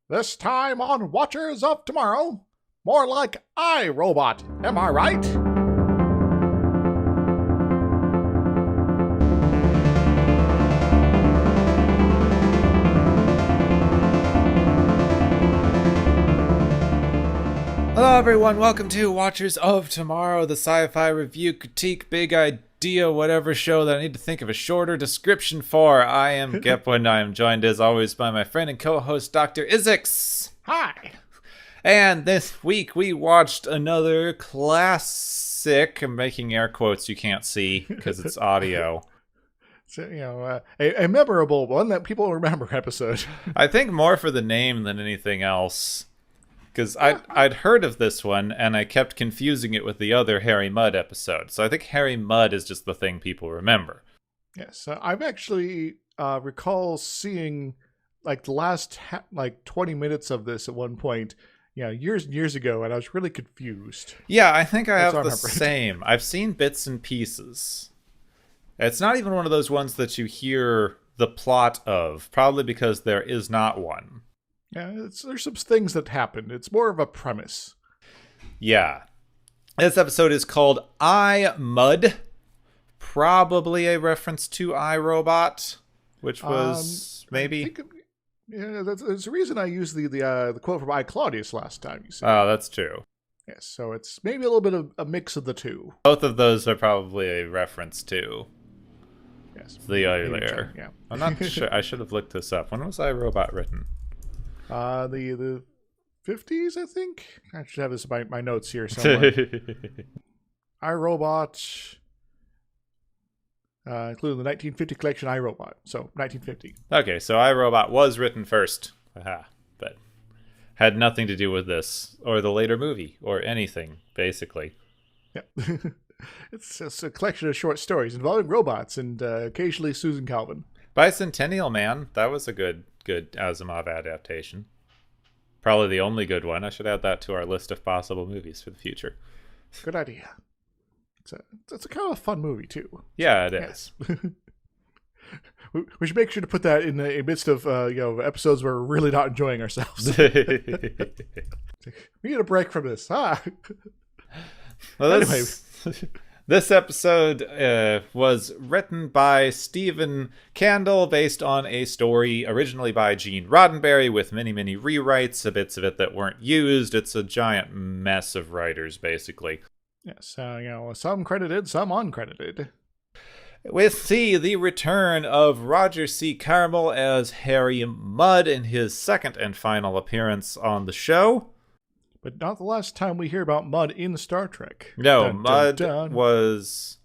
This time on Watchers of Tomorrow, more like iRobot, am I right? Hello everyone, welcome to Watchers of Tomorrow, the sci-fi review, critique, big idea, whatever show that I need to think of a shorter description for. I am Gepwin. I am joined as always by my friend and co-host Dr. Izix. Hi. And this week we watched another classic. I'm making air quotes you can't see because it's audio. So, a memorable one that people remember episode. I think more for the name than anything else. Because I'd heard of this one, and I kept confusing it with the other Harry Mudd episode. So I think Harry Mudd is just the thing people remember. Yes, I've actually recall seeing like the last 20 minutes of this at one point, years and years ago, and I was really confused. Yeah, I think I That's have what I the remember. same. I've seen bits and pieces. It's not even one of those ones that you hear the plot of, probably because there is not one. Yeah, there's some things that happen. It's more of a premise. Yeah. This episode is called I, Mudd. Probably a reference to iRobot, which was maybe... There's a reason I used the quote from I, Claudius last time, you see. Oh, that's true. Yes, so it's maybe a little bit of a mix of the two. Both of those are probably a reference to Yes. the earlier. Yeah. I'm not sure. I should have looked this up. When was iRobot written? The 50s, I think. I should have this in my notes here somewhere. iRobot, including the 1950 collection iRobot. So 1950. Okay, so iRobot was written first. Aha. But had nothing to do with this, or the later movie, or anything, basically. Yeah. It's a collection of short stories involving robots and occasionally Susan Calvin. Bicentennial Man, that was a good Asimov adaptation. Probably the only good one. I should add that to our list of possible movies for the future. Good idea. It's a kind of a fun movie, too. Yeah, it is. We should make sure to put that in the midst of episodes where we're really not enjoying ourselves. We need a break from this. Well, Anyway. This episode was written by Stephen Candle based on a story originally by Gene Roddenberry with many, many rewrites, bits of it that weren't used. It's a giant mess of writers, basically. Yes, some credited, some uncredited. We see the return of Roger C. Carmel as Harry Mudd in his second and final appearance on the show. But not the last time we hear about Mudd in Star Trek. No, Dun, dun, Mudd dun. was...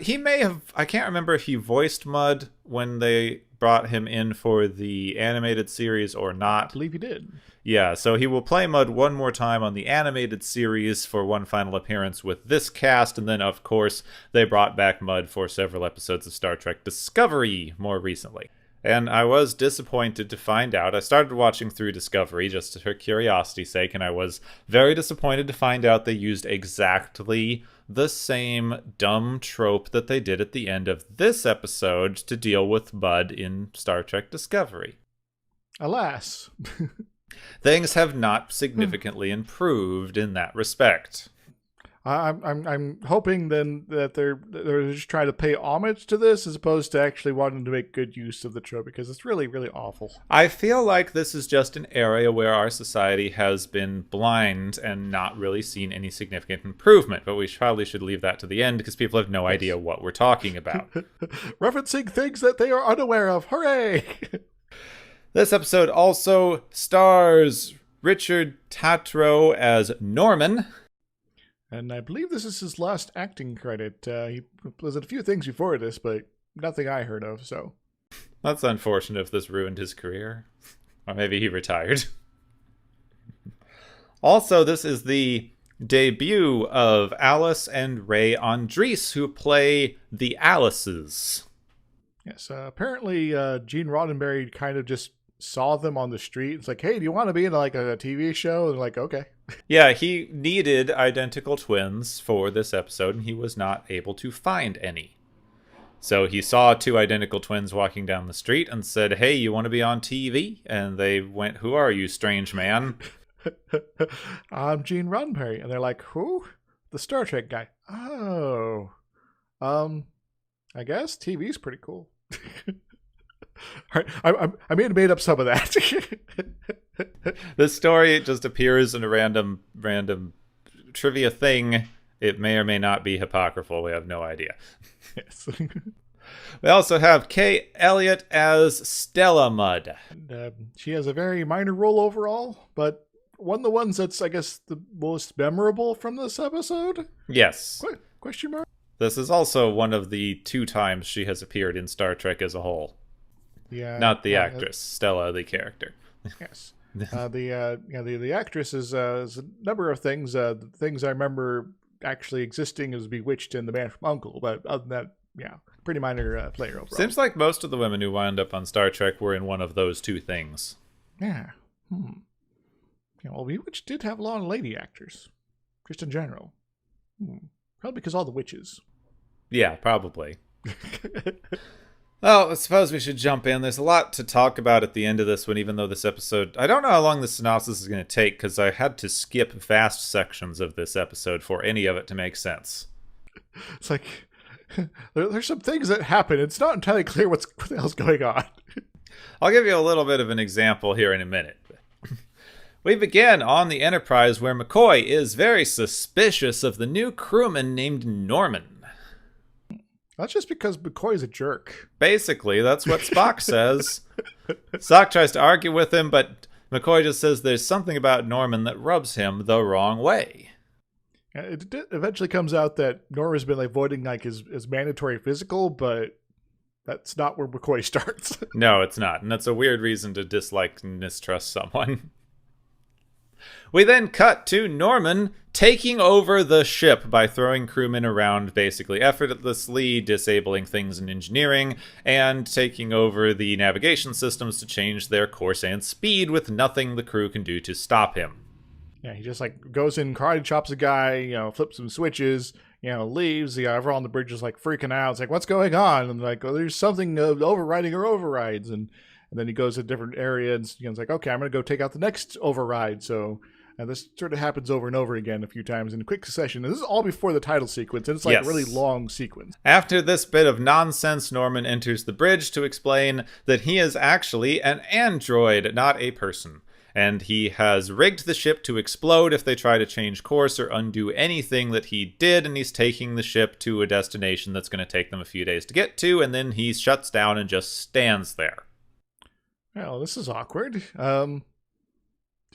he may have... I can't remember if he voiced Mudd when they brought him in for the animated series or I not. believe he did. Yeah, so he will play Mudd one more time on the animated series for one final appearance with this cast, and then, of course, they brought back Mudd for several episodes of Star Trek Discovery more recently. And I was disappointed to find out. I started watching through Discovery just for curiosity's sake, and I was very disappointed to find out they used exactly the same dumb trope that they did at the end of this episode to deal with Mudd in Star Trek Discovery. Alas. Things have not significantly improved in that respect. I'm hoping then that they're just trying to pay homage to this as opposed to actually wanting to make good use of the trope, because it's really, really awful. I feel like this is just an area where our society has been blind and not really seen any significant improvement, but we probably should leave that to the end because people have no idea what we're talking about. Referencing things that they are unaware of. Hooray! This episode also stars Richard Tatro as Norman. And I believe this is his last acting credit. He was in a few things before this, but nothing I heard of, so. That's unfortunate if this ruined his career. Or maybe he retired. Also, this is the debut of Alice and Ray Andres, who play the Alices. Yes, apparently Gene Roddenberry kind of just saw them on the street. It's like, hey, do you want to be in like a TV show? And they're like, okay. Yeah, he needed identical twins for this episode, and he was not able to find any. So he saw two identical twins walking down the street and said, "Hey, you want to be on TV?" And they went, "Who are you, strange man?" I'm Gene Roddenberry. And they're like, who? The Star Trek guy. Oh. I guess TV's pretty cool. All right, I may have made up some of that. This story just appears in a random trivia thing. It may or may not be apocryphal. We have no idea. Yes. We also have Kay Elliott as Stella Mudd. And, she has a very minor role overall, but one of the ones that's, I guess, the most memorable from this episode? Yes. Question mark? This is also one of the 2 times she has appeared in Star Trek as a whole. Yeah. Not the actress, Stella, the character. Yes. The actress is a number of things. The things I remember actually existing is Bewitched and The Man from U.N.C.L.E. But other than that, yeah, pretty minor player overall. Seems like most of the women who wound up on Star Trek were in one of those 2 things. Yeah. Yeah, well, Bewitched did have a lot of lady actors, just in general. Probably because all the witches. Yeah, probably. Well, I suppose we should jump in. There's a lot to talk about at the end of this one, even though this episode... I don't know how long the synopsis is going to take, because I had to skip vast sections of this episode for any of it to make sense. It's like, there's some things that happen. It's not entirely clear what the hell's going on. I'll give you a little bit of an example here in a minute. We begin on the Enterprise, where McCoy is very suspicious of the new crewman named Norman. That's just because McCoy's a jerk. Basically, that's what Spock says. Spock tries to argue with him, but McCoy just says there's something about Norman that rubs him the wrong way. It eventually comes out that Norman's been avoiding his mandatory physical, but that's not where McCoy starts. No, it's not, and that's a weird reason to dislike and mistrust someone. We then cut to Norman taking over the ship by throwing crewmen around, basically effortlessly disabling things in engineering, and taking over the navigation systems to change their course and speed with nothing the crew can do to stop him. Yeah, he just goes in, karate chops a guy, flips some switches, leaves. Everyone on the bridge is freaking out. It's like, what's going on? And there's something overriding or overrides. And then he goes to a different area and it's like, okay, I'm going to go take out the next override. So this sort of happens over and over again a few times in a quick succession. And this is all before the title sequence, and it's a really long sequence. After this bit of nonsense, Norman enters the bridge to explain that he is actually an android, not a person. And he has rigged the ship to explode if they try to change course or undo anything that he did, and he's taking the ship to a destination that's going to take them a few days to get to, and then he shuts down and just stands there. Well, this is awkward. Do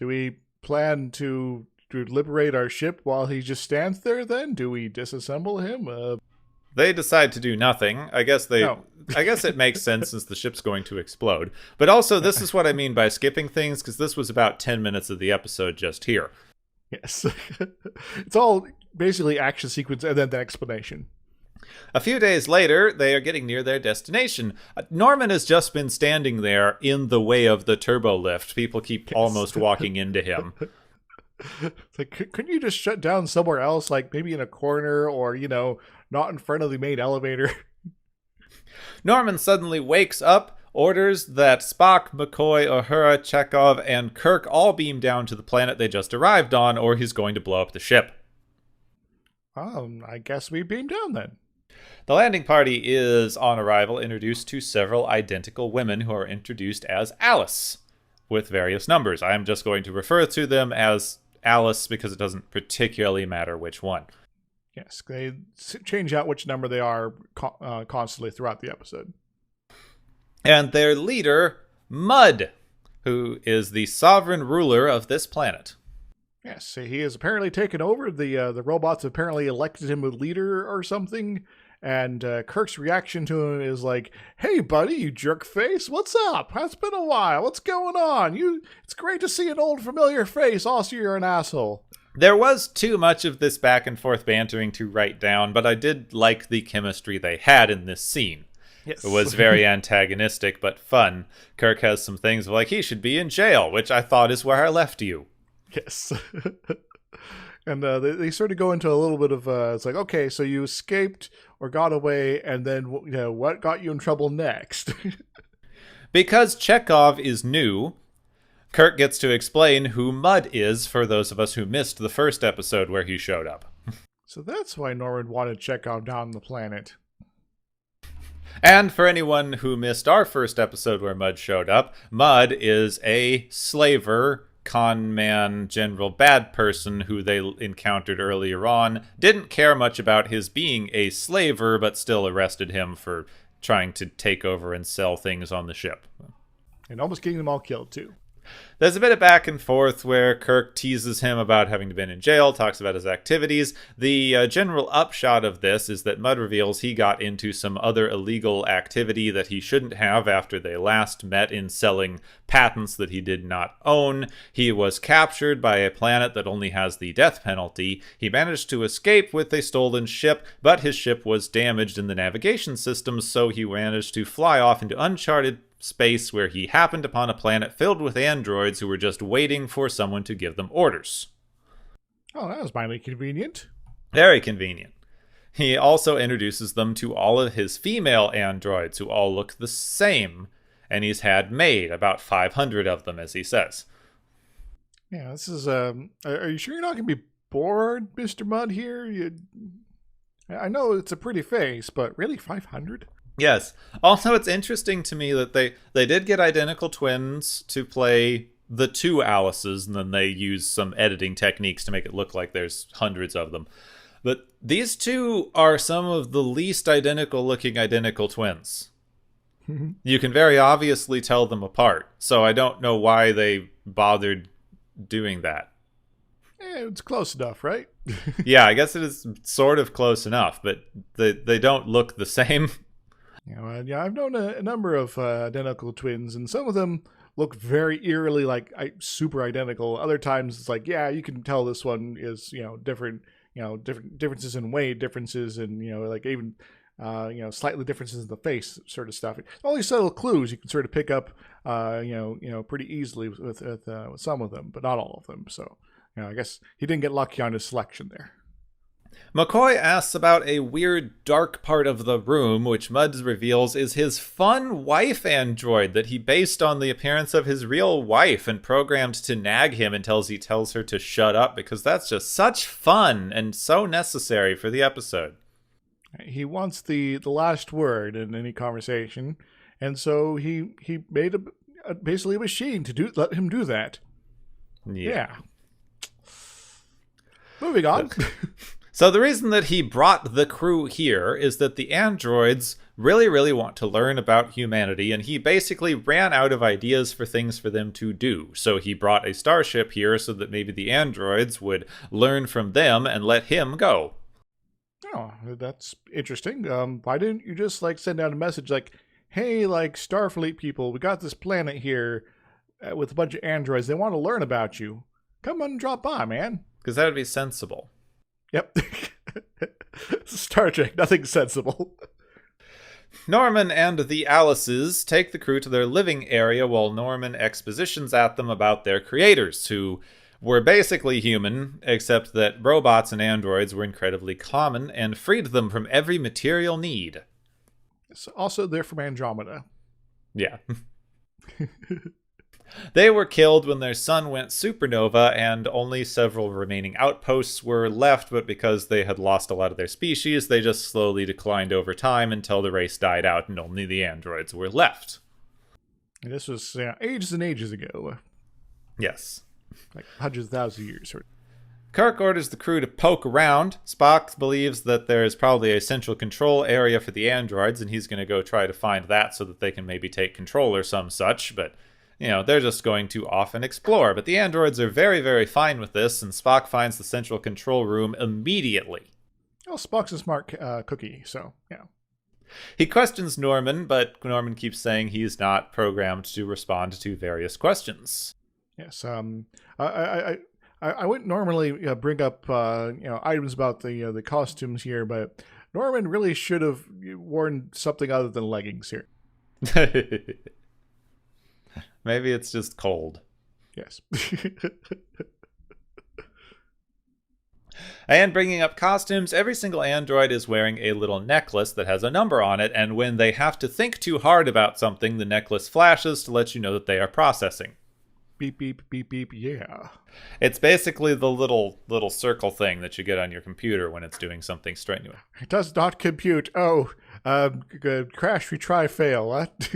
we plan to liberate our ship while he just stands there then? Do we disassemble him? They decide to do nothing. I guess it makes sense since the ship's going to explode. But also, this is what I mean by skipping things, because this was about 10 minutes of the episode just here. Yes. It's all basically action sequence and then the explanation. A few days later, they are getting near their destination. Norman has just been standing there in the way of the turbo lift. People keep almost walking into him. It's like, couldn't you just shut down somewhere else, maybe in a corner or, not in front of the main elevator? Norman suddenly wakes up, orders that Spock, McCoy, Uhura, Chekhov, and Kirk all beam down to the planet they just arrived on, or he's going to blow up the ship. I guess we beam down then. The landing party is, on arrival, introduced to several identical women who are introduced as Alice, with various numbers. I'm just going to refer to them as Alice because it doesn't particularly matter which one. Yes, they change out which number they are constantly throughout the episode. And their leader, Mudd, who is the sovereign ruler of this planet. Yes, he has apparently taken over. The robots apparently elected him a leader or something. And Kirk's reaction to him is like, "Hey, buddy, you jerk face, what's up? It's been a while. What's going on? It's great to see an old familiar face. Also, you're an asshole." There was too much of this back and forth bantering to write down, but I did like the chemistry they had in this scene. Yes. It was very antagonistic, but fun. Kirk has some things he should be in jail, which I thought is where I left you. Yes. And they sort of go into a little bit of it's like, okay, so you escaped or got away, and then what got you in trouble next? Because Chekhov is new, Kirk gets to explain who Mud is for those of us who missed the first episode where he showed up. So that's why Norman wanted Chekhov down the planet. And for anyone who missed our first episode where Mud showed up, Mud is a slaver, con man, general bad person who they encountered earlier on. Didn't care much about his being a slaver, but still arrested him for trying to take over and sell things on the ship. And almost getting them all killed, too. There's a bit of back and forth where Kirk teases him about having been in jail, talks about his activities. The general upshot of this is that Mudd reveals he got into some other illegal activity that he shouldn't have after they last met in selling patents that he did not own. He was captured by a planet that only has the death penalty. He managed to escape with a stolen ship, but his ship was damaged in the navigation system, so he managed to fly off into uncharted space where he happened upon a planet filled with androids who were just waiting for someone to give them orders. Oh, that was mildly convenient. Very convenient. He also introduces them to all of his female androids who all look the same, and he's had made about 500 of them, as he says. Yeah, this is are you sure you're not going to be bored, Mr. Mudd, here? I know it's a pretty face, but really 500? Yes. Also, it's interesting to me that they did get identical twins to play the two Alices, and then they use some editing techniques to make it look like there's hundreds of them. But these two are some of the least identical looking identical twins. You can very obviously tell them apart, so I don't know why they bothered doing that. It's close enough, right? Yeah, I guess it is sort of close enough, but they don't look the same. Yeah, I've known a number of identical twins, and some of them look very eerily like super identical. Other times it's like, yeah, you can tell this one is different, different differences in weight, differences in like even slightly differences in the face, sort of stuff. All these subtle clues you can sort of pick up, pretty easily with some of them, but not all of them. So I guess he didn't get lucky on his selection there. McCoy asks about a weird dark part of the room, which Mudd reveals is his fun wife android that he based on the appearance of his real wife and programmed to nag him until he tells her to shut up, because that's just such fun and so necessary for the episode. He wants the last word in any conversation, and so he made basically a machine to let him do that. Yeah. Moving on. So the reason that he brought the crew here is that the androids really, really want to learn about humanity, and he basically ran out of ideas for things for them to do. So he brought a starship here so that maybe the androids would learn from them and let him go. Oh, that's interesting. Why didn't you just send out a message like, hey, Starfleet people, we got this planet here with a bunch of androids. They want to learn about you. Come on and drop by, man. Because that would be sensible. Yep. Star Trek, nothing sensible. Norman and the Alices take the crew to their living area while Norman expositions at them about their creators, who were basically human, except that robots and androids were incredibly common and freed them from every material need. Also, they're from Andromeda. Yeah. They were killed when their sun went supernova, and only several remaining outposts were left, but because they had lost a lot of their species, they just slowly declined over time until the race died out and only the androids were left. And this was ages and ages ago. Yes. Like hundreds of thousands of years. Kirk orders the crew to poke around. Spock believes that there is probably a central control area for the androids, and he's going to go try to find that so that they can maybe take control or some such, but they're just going to off and explore. But the androids are very, very fine with this, and Spock finds the central control room immediately. Well, Spock's a smart cookie, so, He questions Norman, but Norman keeps saying he's not programmed to respond to various questions. Yes, I wouldn't normally bring up, items about the costumes here, but Norman really should have worn something other than leggings here. Maybe it's just cold. Yes. And bringing up costumes, every single android is wearing a little necklace that has a number on it, and when they have to think too hard about something, the necklace flashes to let you know that they are processing. Beep, beep, beep, beep, yeah. It's basically the little circle thing that you get on your computer when it's doing something strenuous. It does not compute. Oh, crash, retry, fail. What?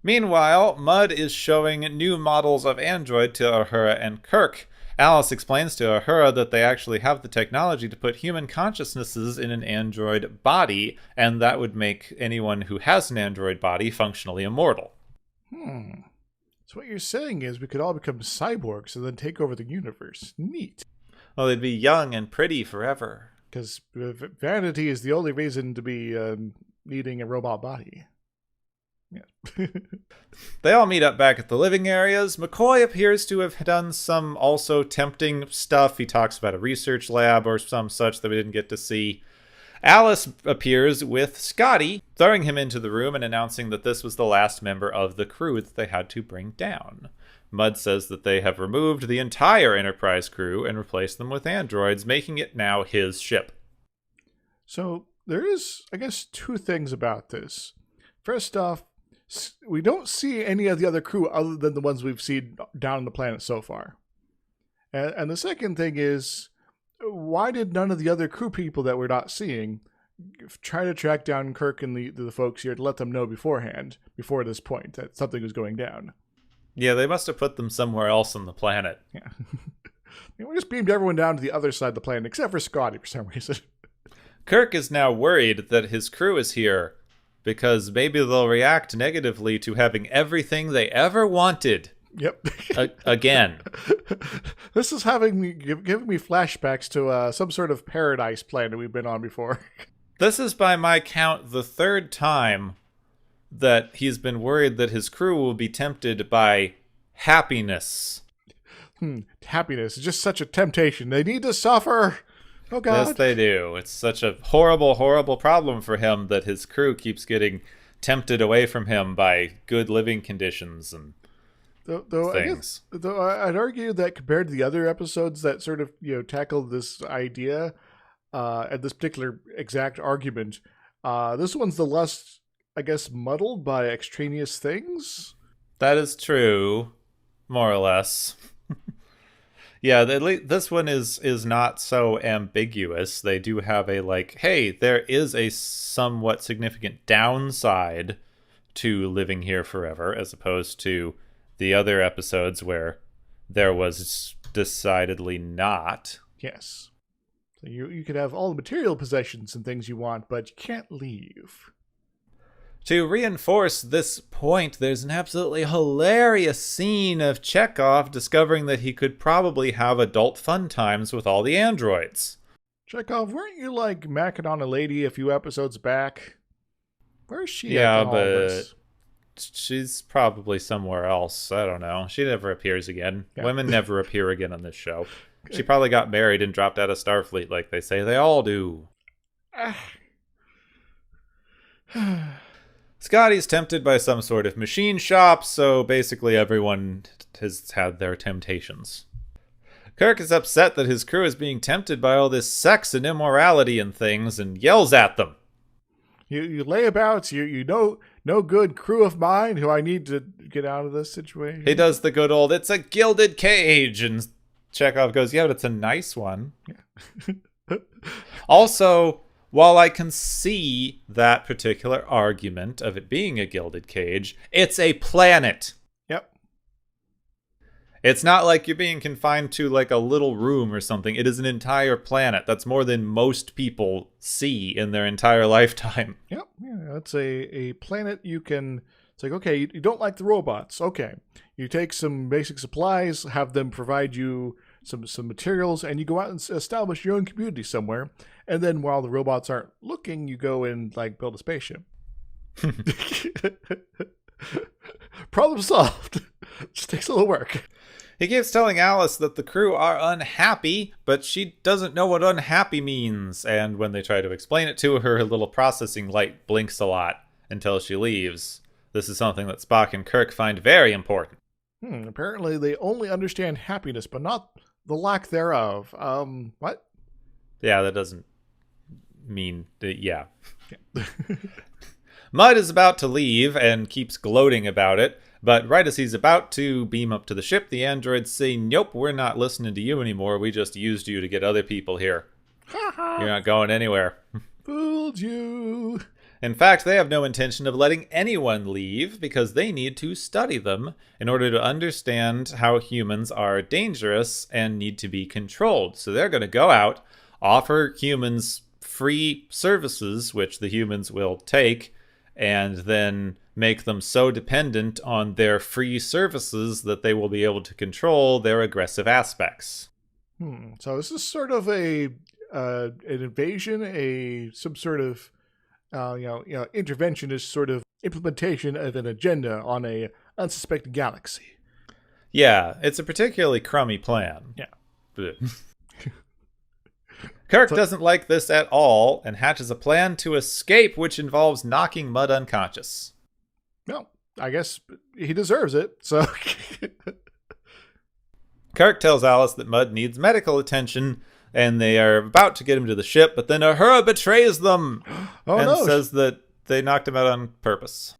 Meanwhile, Mud is showing new models of android to Uhura and Kirk. Alice explains to Uhura that they actually have the technology to put human consciousnesses in an android body, and that would make anyone who has an android body functionally immortal. So what you're saying is we could all become cyborgs and then take over the universe. Neat. Well, they'd be young and pretty forever. Because vanity is the only reason to be needing a robot body. Yeah. They all meet up back at the living areas. McCoy appears to have done some also tempting stuff. He talks about a research lab or some such that we didn't get to see. Alice appears with Scotty, throwing him into the room and announcing that this was the last member of the crew that they had to bring down. Mud says that they have removed the entire Enterprise crew and replaced them with androids, making it now his ship. So there is, I guess, two things about this. First off, we don't see any of the other crew other than the ones we've seen down on the planet so far. And the second thing is, why did none of the other crew people that we're not seeing try to track down Kirk and the folks here to let them know beforehand, before this point, that something was going down? Yeah, they must have put them somewhere else on the planet. Yeah. We just beamed everyone down to the other side of the planet, except for Scotty for some reason. Kirk is now worried that his crew is here because maybe they'll react negatively to having everything they ever wanted. Yep. Again. This is giving me flashbacks to some sort of paradise planet we've been on before. This is, by my count, the third time that he's been worried that his crew will be tempted by happiness. Happiness is just such a temptation. They need to suffer. Oh, God. Yes, they do. It's such a horrible, horrible problem for him that his crew keeps getting tempted away from him by good living conditions and things. Though I'd argue that compared to the other episodes that sort of tackled this idea and this particular exact argument, this one's the less, I guess, muddled by extraneous things. That is true, more or less. Yeah, this one is not so ambiguous. They do have a hey, there is a somewhat significant downside to living here forever, as opposed to the other episodes where there was decidedly not. Yes. So you could have all the material possessions and things you want, but you can't leave. To reinforce this point, there's an absolutely hilarious scene of Chekhov discovering that he could probably have adult fun times with all the androids. Chekhov, weren't you macking on a lady a few episodes back? Where's she at in all this? She's probably somewhere else. I don't know. She never appears again. Yeah. Women never appear again on this show. She probably got married and dropped out of Starfleet like they say they all do. Scotty's tempted by some sort of machine shop, so basically everyone has had their temptations. Kirk is upset that his crew is being tempted by all this sex and immorality and things and yells at them. You layabouts, you know, no good crew of mine who I need to get out of this situation. He does the good old, it's a gilded cage, and Chekhov goes, yeah, but it's a nice one. Yeah. Also, while I can see that particular argument of it being a gilded cage, it's a planet. Yep. It's not like you're being confined to a little room or something. It is an entire planet. That's more than most people see in their entire lifetime. Yep. Yeah, it's a planet you can... It's okay, you don't like the robots. Okay. You take some basic supplies, have them provide you some materials, and you go out and establish your own community somewhere. And then while the robots aren't looking, you go and build a spaceship. Problem solved. Just takes a little work. He keeps telling Alice that the crew are unhappy, but she doesn't know what unhappy means. And when they try to explain it to her, her little processing light blinks a lot until she leaves. This is something that Spock and Kirk find very important. Apparently they only understand happiness, but not the lack thereof. What? Yeah, that doesn't mean that, yeah. Mud is about to leave and keeps gloating about it, but right as he's about to beam up to the ship, the androids say, nope, we're not listening to you anymore. We just used you to get other people here. You're not going anywhere. Fooled you. In fact, they have no intention of letting anyone leave because they need to study them in order to understand how humans are dangerous and need to be controlled. So they're going to go out, offer humans free services, which the humans will take, and then make them so dependent on their free services that they will be able to control their aggressive aspects. So this is sort of an invasion, some sort of interventionist sort of implementation of an agenda on a unsuspecting galaxy. Yeah, it's a particularly crummy plan. Yeah. Kirk doesn't like this at all and hatches a plan to escape, which involves knocking Mud unconscious. Well, I guess he deserves it, so... Kirk tells Alice that Mud needs medical attention, and they are about to get him to the ship, but then Uhura betrays them says that they knocked him out on purpose.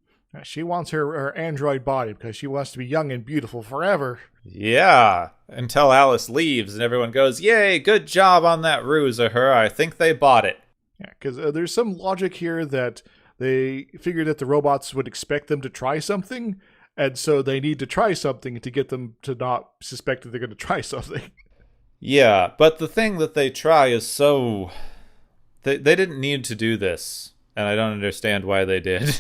She wants her android body because she wants to be young and beautiful forever. Yeah, until Alice leaves and everyone goes, yay, good job on that ruse, Uhura. I think they bought it. Yeah, because there's some logic here that they figured that the robots would expect them to try something, and so they need to try something to get them to not suspect that they're going to try something. Yeah, but the thing that they try is so... They didn't need to do this, and I don't understand why they did.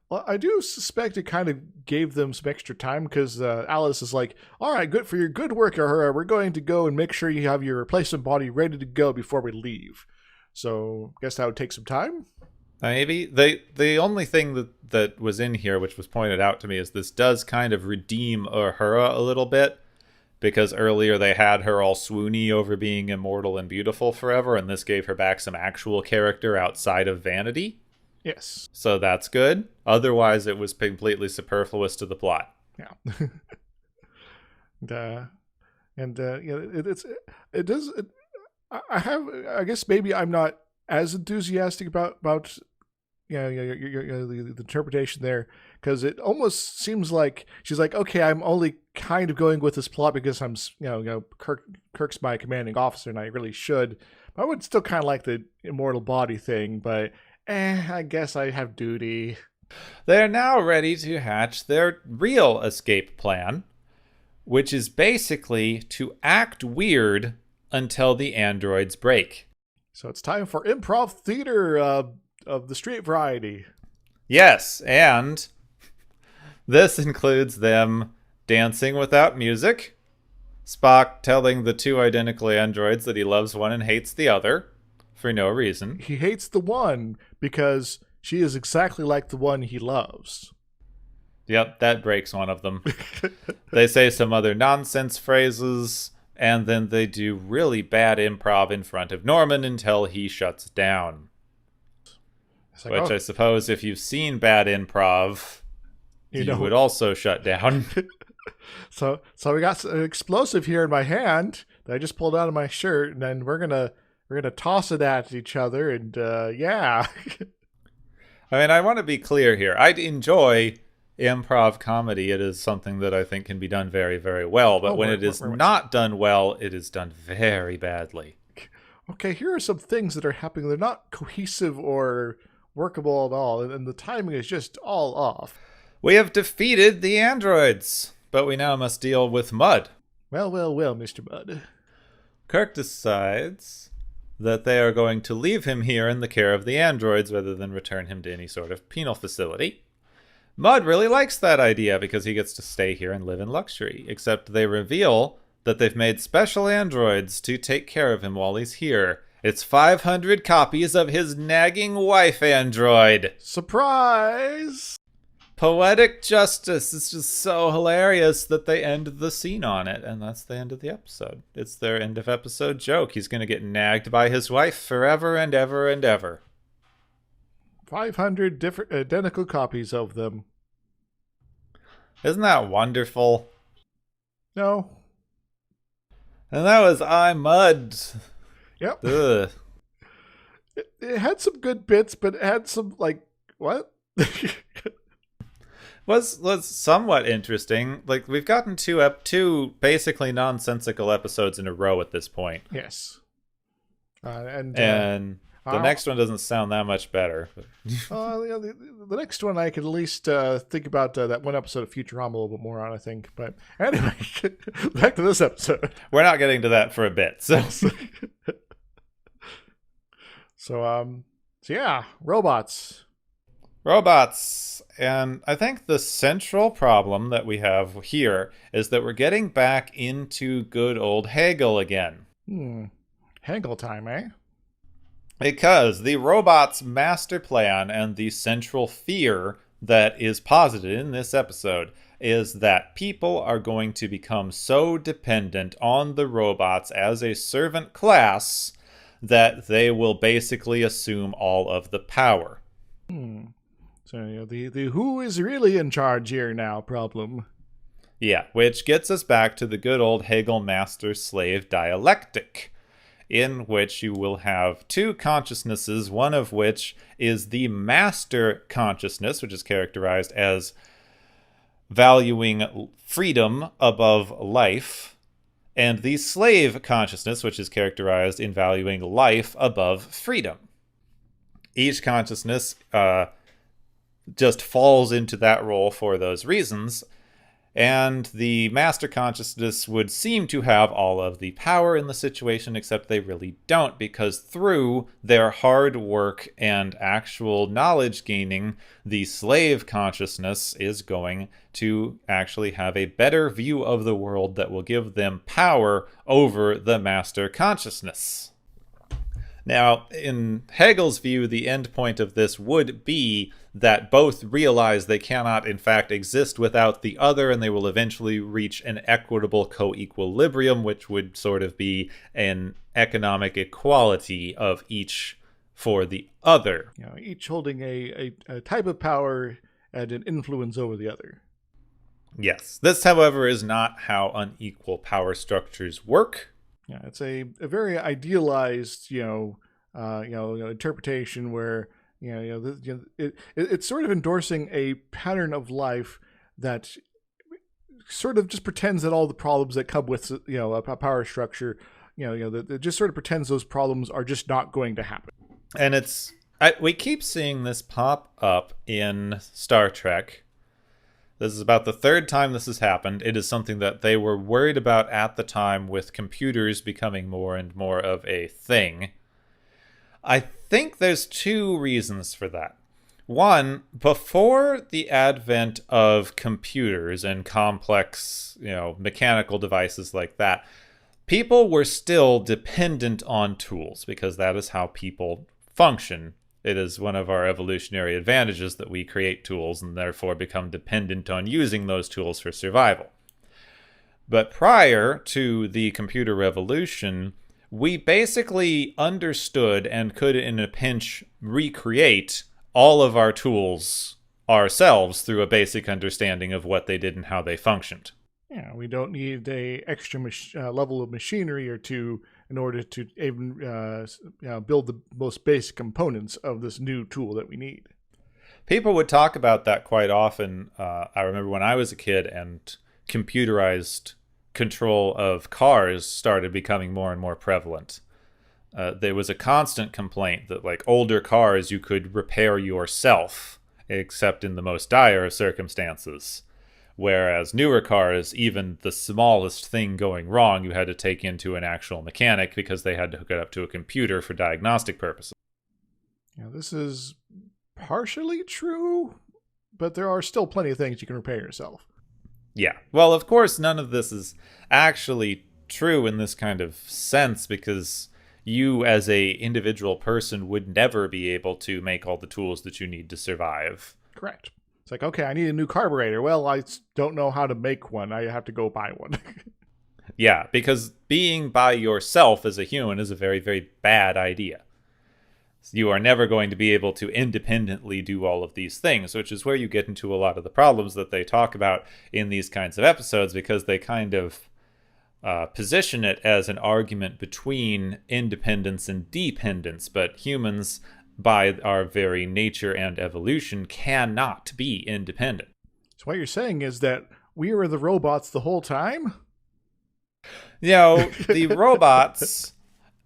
Well, I do suspect it kind of gave them some extra time because Alice is like, all right, good for your good work, Uhura. We're going to go and make sure you have your replacement body ready to go before we leave. So I guess that would take some time. Maybe. The only thing that was in here, which was pointed out to me, is this does kind of redeem Uhura a little bit. Because earlier they had her all swoony over being immortal and beautiful forever, and this gave her back some actual character outside of vanity. Yes. So that's good. Otherwise, it was completely superfluous to the plot. Yeah. I guess maybe I'm not as enthusiastic about the interpretation there, because it almost seems like she's like, okay, I'm only kind of going with this plot because I'm Kirk's my commanding officer and I really should. But I would still kind of like the immortal body thing, but I guess I have duty. They're now ready to hatch their real escape plan, which is basically to act weird until the androids break. So it's time for improv theater of the street variety. Yes, and this includes them dancing without music, Spock telling the two identical androids that he loves one and hates the other for no reason. He hates the one because she is exactly like the one he loves. Yep, that breaks one of them. They say some other nonsense phrases, and then they do really bad improv in front of Norman until he shuts down. Like, which I suppose if you've seen bad improv, you would also shut down. So we got an explosive here in my hand that I just pulled out of my shirt, and then we're gonna toss it at each other, and yeah. I mean, I want to be clear here. I enjoy improv comedy. It is something that I think can be done very, very well. But when it is not done well, it is done very badly. Okay, here are some things that are happening. They're not cohesive or workable at all, and the timing is just all off. We have defeated the androids, but we now must deal with Mud. Well, Mr. Mud. Kirk decides that they are going to leave him here in the care of the androids rather than return him to any sort of penal facility. Mud really likes that idea because he gets to stay here and live in luxury, except they reveal that they've made special androids to take care of him while he's here. It's 500 copies of his nagging wife android. Surprise! Poetic justice. It's just so hilarious that they end the scene on it, and that's the end of the episode. It's their end of episode joke. He's going to get nagged by his wife forever and ever and ever. 500 different identical copies of them. Isn't that wonderful? No. And that was I Mud. Yep. Ugh. It had some good bits, but it had some, like, what? was somewhat interesting. Like, we've gotten two basically nonsensical episodes in a row at this point. Yes. And the next one doesn't sound that much better. The next one I could at least think about that one episode of Futurama a little bit more on, I think. But anyway, back to this episode. We're not getting to that for a bit. So, so yeah, robots. And I think the central problem that we have here is that we're getting back into good old Hegel again. Hegel time, eh? Because the robot's master plan and the central fear that is posited in this episode is that people are going to become so dependent on the robots as a servant class that they will basically assume all of the power. So the who is really in charge here now problem. Yeah, which gets us back to the good old Hegel master-slave dialectic, in which you will have two consciousnesses, one of which is the master consciousness, which is characterized as valuing freedom above life, and the slave consciousness, which is characterized in valuing life above freedom. Each consciousness just falls into that role for those reasons, and the master consciousness would seem to have all of the power in the situation, except they really don't, because through their hard work and actual knowledge gaining, the slave consciousness is going to actually have a better view of the world that will give them power over the master consciousness. Now, in Hegel's view, the end point of this would be that both realize they cannot, in fact, exist without the other, and they will eventually reach an equitable co-equilibrium, which would sort of be an economic equality of each for the other. Each holding a type of power and an influence over the other. Yes. This, however, is not how unequal power structures work. Yeah, it's a very idealized, interpretation where it's sort of endorsing a pattern of life that sort of just pretends that all the problems that come with a power structure, that just sort of pretends those problems are just not going to happen. And we keep seeing this pop up in Star Trek. This is about the third time this has happened. It is something that they were worried about at the time with computers becoming more and more of a thing. I think there's two reasons for that. One, before the advent of computers and complex, mechanical devices like that, people were still dependent on tools because that is how people function. It is one of our evolutionary advantages that we create tools and therefore become dependent on using those tools for survival. But prior to the computer revolution, we basically understood and could, in a pinch, recreate all of our tools ourselves through a basic understanding of what they did and how they functioned. Yeah, we don't need a extra level of machinery or two in order to even build the most basic components of this new tool that we need. People would talk about that quite often. I remember when I was a kid and computerized control of cars started becoming more and more prevalent. There was a constant complaint that, like, older cars you could repair yourself, except in the most dire of circumstances. Whereas newer cars, even the smallest thing going wrong, you had to take into an actual mechanic because they had to hook it up to a computer for diagnostic purposes. This is partially true, but there are still plenty of things you can repair yourself. Yeah. Well, of course, none of this is actually true in this kind of sense because you as a individual person would never be able to make all the tools that you need to survive. Correct. It's like, okay, I need a new carburetor. Well, I don't know how to make one. I have to go buy one. Yeah, because being by yourself as a human is a very, very bad idea. You are never going to be able to independently do all of these things, which is where you get into a lot of the problems that they talk about in these kinds of episodes, because they kind of position it as an argument between independence and dependence, but humans, by our very nature and evolution, cannot be independent. So what you're saying is that we were the robots the whole time? The robots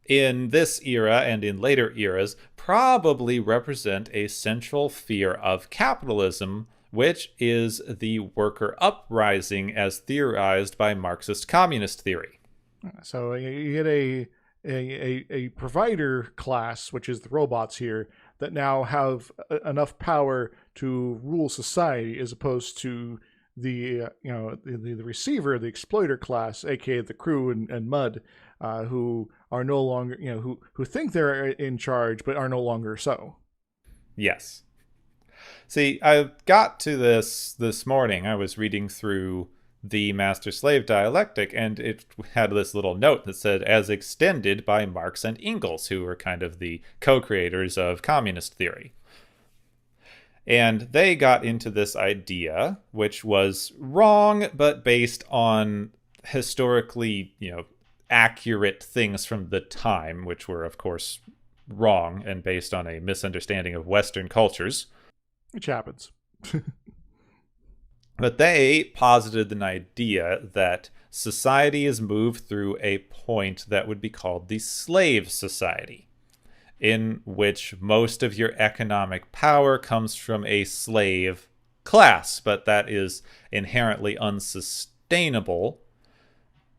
in this era and in later eras probably represent a central fear of capitalism, which is the worker uprising as theorized by Marxist communist theory. So you get a provider class, which is the robots here, that now have enough power to rule society, as opposed to the the receiver, the exploiter class, aka the crew and Mud, who are no longer who think they're in charge but are no longer so. Yes. See, I got to this morning. I was reading through the Master-Slave Dialectic, and it had this little note that said, as extended by Marx and Engels, who were kind of the co-creators of communist theory. And they got into this idea, which was wrong, but based on historically, accurate things from the time, which were, of course, wrong and based on a misunderstanding of Western cultures. Which happens. But they posited an idea that society is moved through a point that would be called the slave society, in which most of your economic power comes from a slave class, but that is inherently unsustainable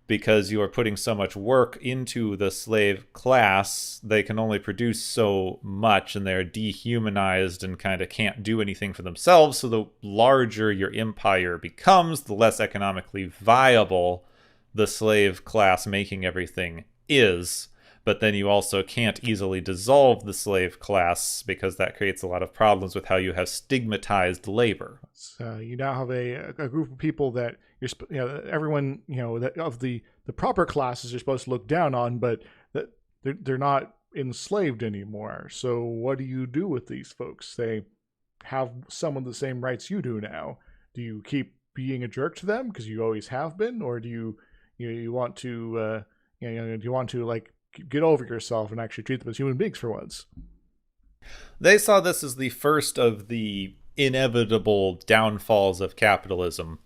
because you are putting so much work into the slave class. They can only produce so much, and they're dehumanized and kind of can't do anything for themselves. So the larger your empire becomes, the less economically viable the slave class making everything is. But then you also can't easily dissolve the slave class because that creates a lot of problems with how you have stigmatized labor. You now have a group of people that everyone that of the proper classes you're supposed to look down on, but that they're not enslaved anymore. So what do you do with these folks? They have some of the same rights you do now. Do you keep being a jerk to them because you always have been, or do you want to do you want to get over yourself and actually treat them as human beings for once? They saw this as the first of the inevitable downfalls of capitalism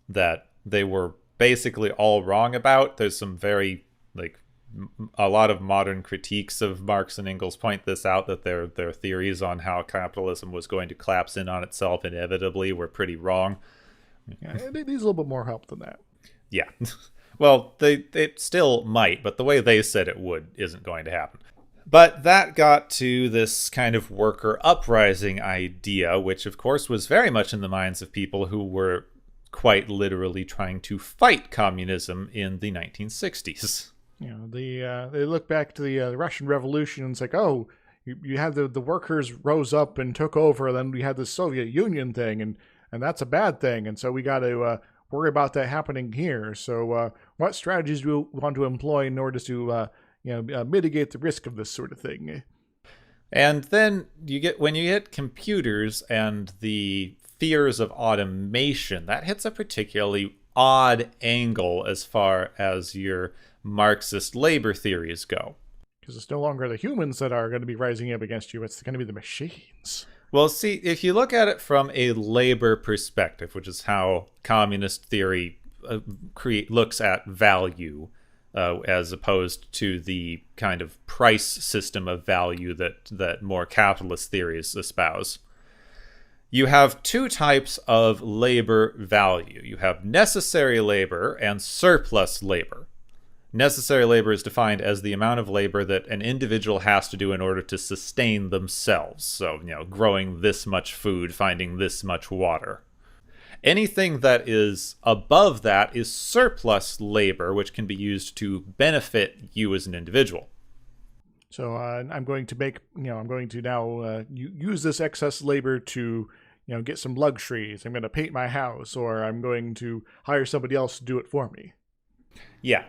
that they were basically all wrong about. There's some very, a lot of modern critiques of Marx and Engels point this out, that their theories on how capitalism was going to collapse in on itself inevitably were pretty wrong. Yeah, it needs a little bit more help than that. Yeah. Well, it still might, but the way they said it would isn't going to happen. But that got to this kind of worker uprising idea, which of course was very much in the minds of people who were quite literally trying to fight communism in the 1960s. They look back to the Russian Revolution, and it's like, oh, you had the workers rose up and took over, and then we had the Soviet Union thing, and that's a bad thing, and so we got to worry about that happening here. So what strategies do you want to employ in order to mitigate the risk of this sort of thing? And then when you get computers and the fears of automation, that hits a particularly odd angle as far as your Marxist labor theories go. Because it's no longer the humans that are going to be rising up against you, it's going to be the machines. Well, see, if you look at it from a labor perspective, which is how communist theory looks at value, as opposed to the kind of price system of value that more capitalist theories espouse, you have two types of labor value. You have necessary labor and surplus labor. Necessary labor is defined as the amount of labor that an individual has to do in order to sustain themselves. So, growing this much food, finding this much water. Anything that is above that is surplus labor, which can be used to benefit you as an individual. So I'm going to now use this excess labor to, get some luxuries. I'm going to paint my house, or I'm going to hire somebody else to do it for me. Yeah.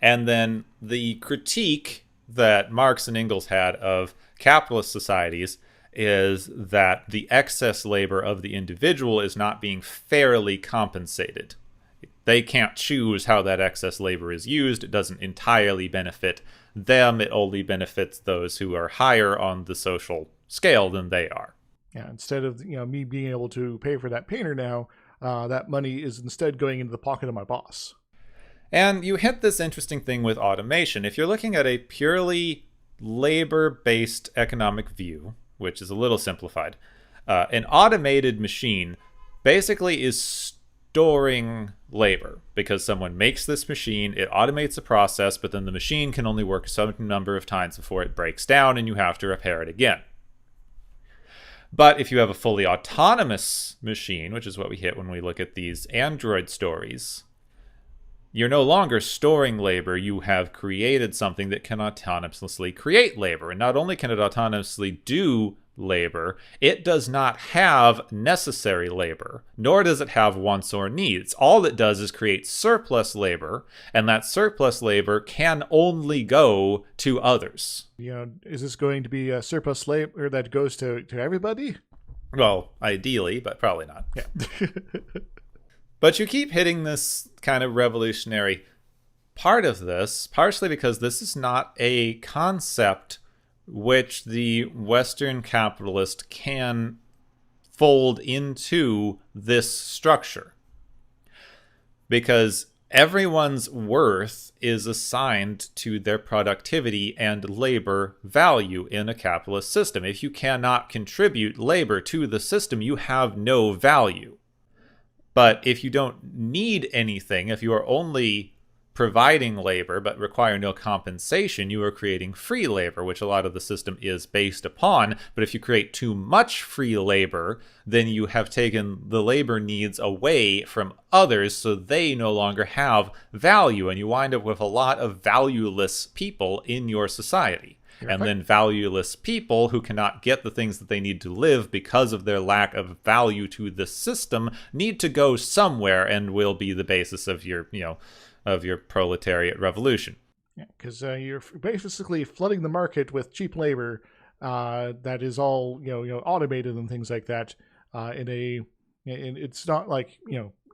And then the critique that Marx and Engels had of capitalist societies is that the excess labor of the individual is not being fairly compensated. they can't choose how that excess labor is used. It doesn't entirely benefit them. It only benefits those who are higher on the social scale than they are. Yeah, instead of me being able to pay for that painter now, that money is instead going into the pocket of my boss. And you hit this interesting thing with automation. If you're looking at a purely labor-based economic view, which is a little simplified, an automated machine basically is storing labor because someone makes this machine, it automates the process, but then the machine can only work a certain number of times before it breaks down and you have to repair it again. But if you have a fully autonomous machine, which is what we hit when we look at these Android stories, you're no longer storing labor. You have created something that can autonomously create labor. And not only can it autonomously do labor, it does not have necessary labor, nor does it have wants or needs. All it does is create surplus labor, and that surplus labor can only go to others. Is this going to be a surplus labor that goes to everybody? Well, ideally, but probably not. Yeah. But you keep hitting this kind of revolutionary part of this, partially because this is not a concept which the Western capitalist can fold into this structure. Because everyone's worth is assigned to their productivity and labor value in a capitalist system. If you cannot contribute labor to the system, you have no value. But if you don't need anything, if you are only providing labor but require no compensation, you are creating free labor, which a lot of the system is based upon. But if you create too much free labor, then you have taken the labor needs away from others, so they no longer have value, and you wind up with a lot of valueless people in your society. And then valueless people who cannot get the things that they need to live because of their lack of value to the system need to go somewhere, and will be the basis of your, of your proletariat revolution. Yeah, because you're basically flooding the market with cheap labor that is all automated and things like that. And it's not like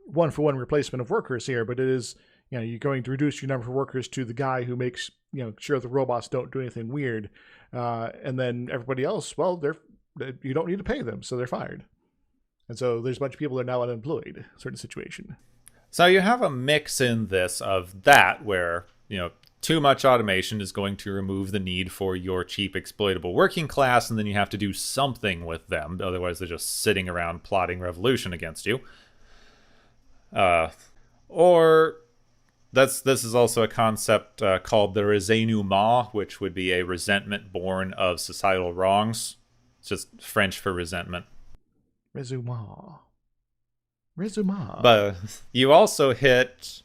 one-for-one replacement of workers here, but it is you're going to reduce your number of workers to the guy who makes sure the robots don't do anything weird, and then everybody else, well, you don't need to pay them, so they're fired. And so there's a bunch of people that are now unemployed. Certain situation. So you have a mix in this of that where too much automation is going to remove the need for your cheap exploitable working class, and then you have to do something with them, otherwise they're just sitting around plotting revolution against you. Or this is also a concept called the renouement, which would be a resentment born of societal wrongs. It's just French for resentment. Renouement. But you also hit...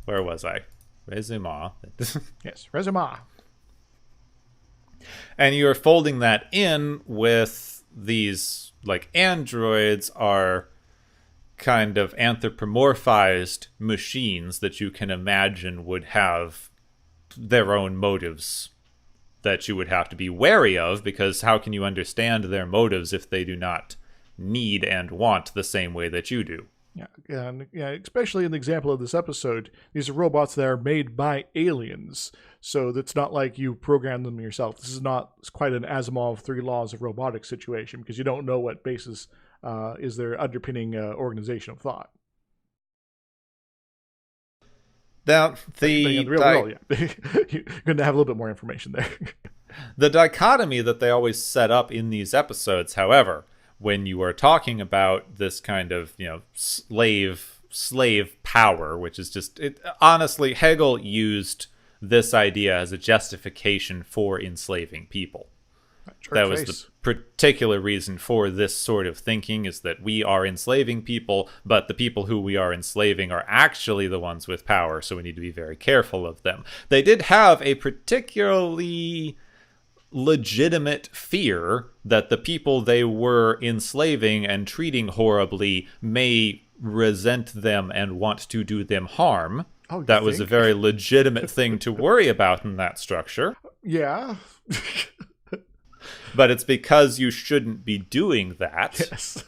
Where was I? Renouement. Yes, renouement. And you're folding that in with these, androids are kind of anthropomorphized machines that you can imagine would have their own motives that you would have to be wary of, because how can you understand their motives if they do not need and want the same way that you do? Yeah, especially in the example of this episode, these are robots that are made by aliens, so it's not like you program them yourself. This is not quite an Asimov 3 laws of robotics situation, because you don't know what basis is their underpinning organizational thought. Now, the real world, you're going to have a little bit more information there. The dichotomy that they always set up in these episodes, however, when you are talking about this kind of slave power, which is just honestly, Hegel used this idea as a justification for enslaving people. That was the particular reason for this sort of thinking, is that we are enslaving people, but the people who we are enslaving are actually the ones with power, so we need to be very careful of them. They did have a particularly legitimate fear that the people they were enslaving and treating horribly may resent them and want to do them harm. Oh, that was a very legitimate thing to worry about in that structure. Yeah. But it's because you shouldn't be doing that. Yes.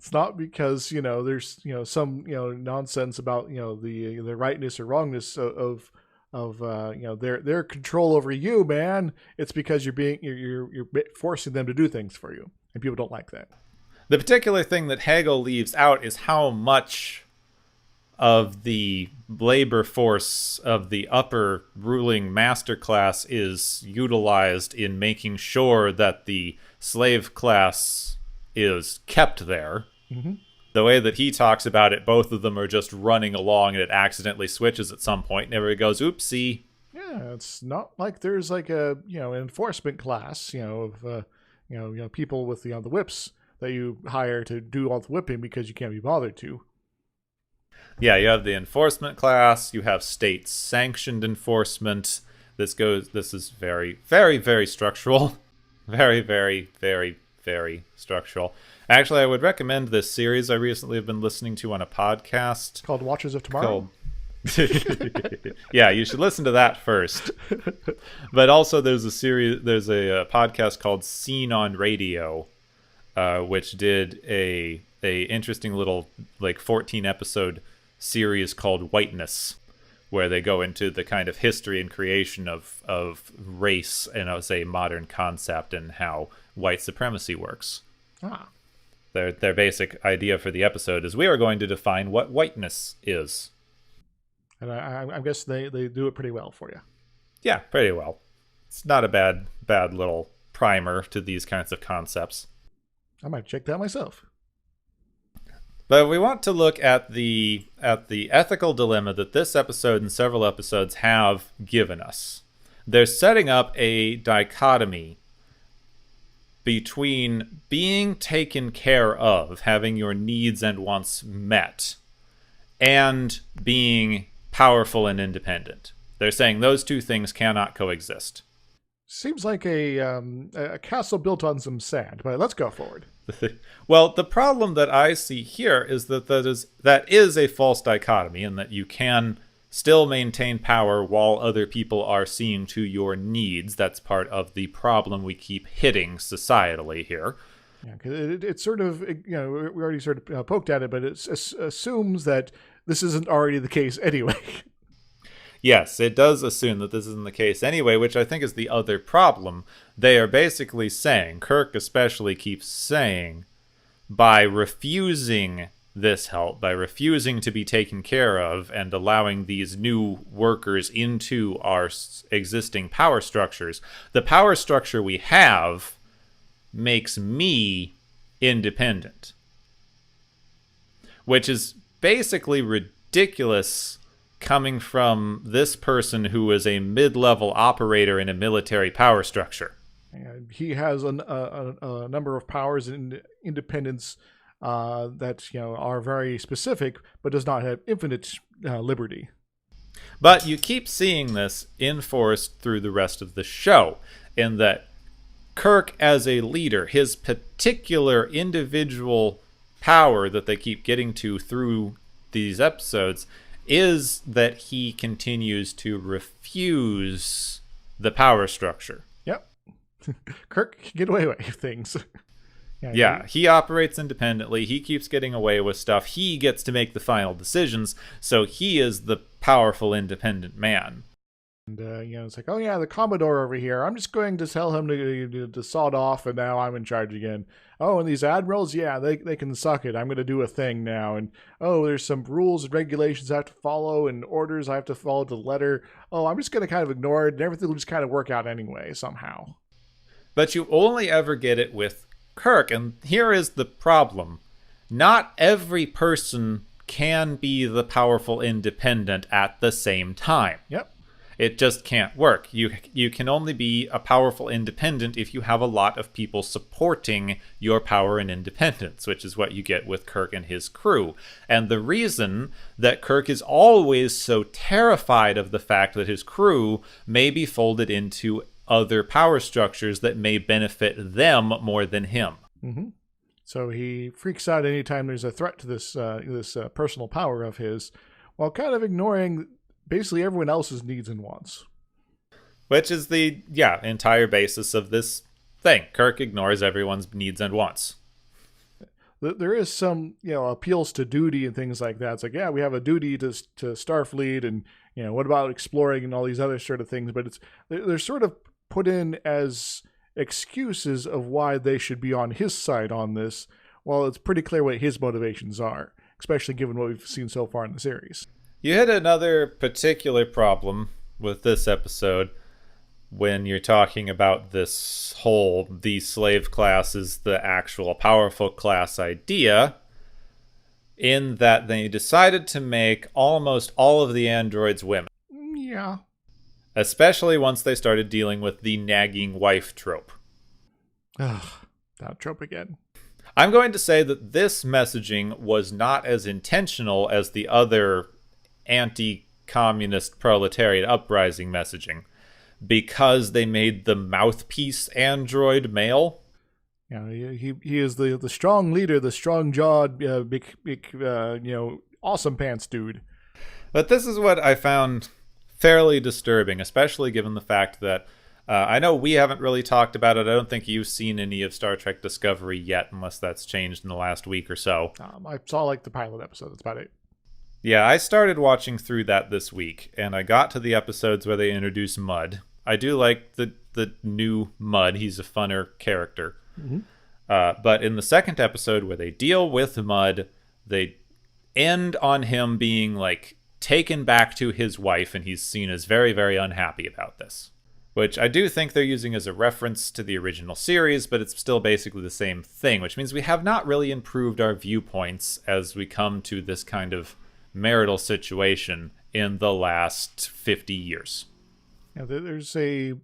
It's not because there's some nonsense about the rightness or wrongness of their control over you, man. It's because you're forcing them to do things for you, and people don't like that. The particular thing that Hegel leaves out is how much of the labor force of the upper ruling master class is utilized in making sure that the slave class is kept there. Mm-hmm. The way that he talks about it, both of them are just running along and it accidentally switches at some point and everybody goes, oopsie. Yeah, it's not like there's like a an enforcement class of people with the whips that you hire to do all the whipping because you can't be bothered to. Yeah, you have the enforcement class, you have state sanctioned enforcement. This is very, very, very structural. Very, very, very, very structural. Actually, I would recommend this series I recently have been listening to on a podcast called Watchers of Tomorrow. Yeah, you should listen to that first. But also there's a podcast called Scene on Radio, which did a interesting little 14 episode series called Whiteness, where they go into the kind of history and creation of race and as a modern concept and how white supremacy works. Their basic idea for the episode is we are going to define what whiteness is. And I guess they do it pretty well for you. Yeah, pretty well. It's not a bad little primer to these kinds of concepts. I might check that myself. But we want to look at the ethical dilemma that this episode and several episodes have given us. They're setting up a dichotomy between being taken care of, having your needs and wants met, and being powerful and independent. They're saying those two things cannot coexist. Seems like a castle built on some sand, but let's go forward. Well, the problem that I see here is that is a false dichotomy, in that you can still maintain power while other people are seeing to your needs. That's part of the problem we keep hitting societally here. Yeah, because it sort of, we already sort of poked at it, but it assumes that this isn't already the case anyway. Yes, it does assume that this isn't the case anyway, which I think is the other problem. They are basically saying, Kirk especially keeps saying, by refusing this help, by refusing to be taken care of and allowing these new workers into our existing power structures, the power structure we have makes me independent. Which is basically ridiculous coming from this person who is a mid-level operator in a military power structure. And he has a number of powers and independence that are very specific, but does not have infinite liberty. But you keep seeing this enforced through the rest of the show, in that Kirk as a leader, his particular individual power that they keep getting to through these episodes is that he continues to refuse the power structure. Yep. Kirk can get away with things. Yeah, he operates independently. He keeps getting away with stuff. He gets to make the final decisions, so he is the powerful, independent man. And, it's like, oh yeah, the Commodore over here, I'm just going to tell him to sod off, and now I'm in charge again. Oh, and these admirals, yeah, they can suck it. I'm going to do a thing now. And, oh, there's some rules and regulations I have to follow and orders I have to follow to the letter. Oh, I'm just going to kind of ignore it, and everything will just kind of work out anyway, somehow. But you only ever get it with Kirk, and here is the problem. Not every person can be the powerful independent at the same time. Yep. It just can't work. You can only be a powerful independent if you have a lot of people supporting your power and independence, which is what you get with Kirk and his crew. And the reason that Kirk is always so terrified of the fact that his crew may be folded into other power structures that may benefit them more than him. Mm-hmm. So he freaks out anytime there's a threat to this personal power of his, while kind of ignoring basically everyone else's needs and wants. Which is the entire basis of this thing. Kirk ignores everyone's needs and wants. there is some, appeals to duty and things like that. It's like, yeah, we have a duty to Starfleet, and what about exploring and all these other sort of things. But they're sort of put in as excuses of why they should be on his side on this. Well, it's pretty clear what his motivations are, especially given what we've seen so far in the series. You had another particular problem with this episode when you're talking about this whole the slave class is the actual powerful class idea, in that they decided to make almost all of the androids women. Yeah. Especially once they started dealing with the nagging wife trope. Ugh, that trope again. I'm going to say that this messaging was not as intentional as the other anti-communist proletariat uprising messaging, because they made the mouthpiece android male. Yeah, he is the strong leader, the strong-jawed, big, awesome pants dude. But this is what I found fairly disturbing, especially given the fact that I know we haven't really talked about it. I don't think you've seen any of Star Trek Discovery yet, unless that's changed in the last week or so. I saw the pilot episode. That's about it. Yeah, I started watching through that this week, and I got to the episodes where they introduce Mudd. I do like the new Mudd. He's a funner character. Mm-hmm. But in the second episode where they deal with Mudd, they end on him being taken back to his wife, and he's seen as very, very unhappy about this. Which I do think they're using as a reference to the original series, but it's still basically the same thing, which means we have not really improved our viewpoints as we come to this kind of marital situation in the last 50 years. Yeah, there's an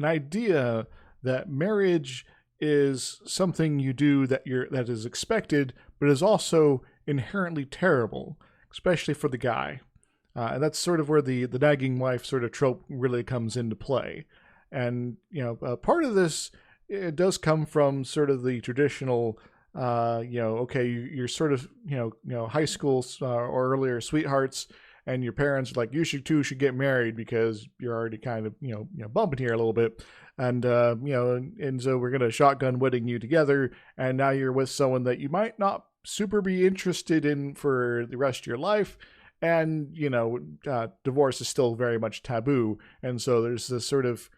idea that marriage is something you do that is expected, but is also inherently terrible, especially for the guy. And that's sort of where the nagging wife sort of trope really comes into play. And, part of this, it does come from sort of the traditional, you're sort of, high school or earlier sweethearts, and your parents are like, you should get married because you're already kind of, bumping here a little bit. And, and so we're going to shotgun wedding you together. And now you're with someone that you might not super be interested in for the rest of your life. And, divorce is still very much taboo. And so there's this sort of,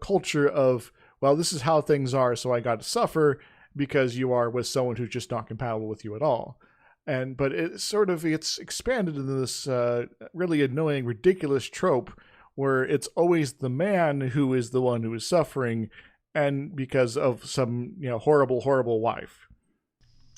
culture of, well, this is how things are, so I got to suffer because you are with someone who's just not compatible with you at all. But it's expanded into this really annoying, ridiculous trope where it's always the man who is the one who is suffering, and because of some, horrible, horrible wife.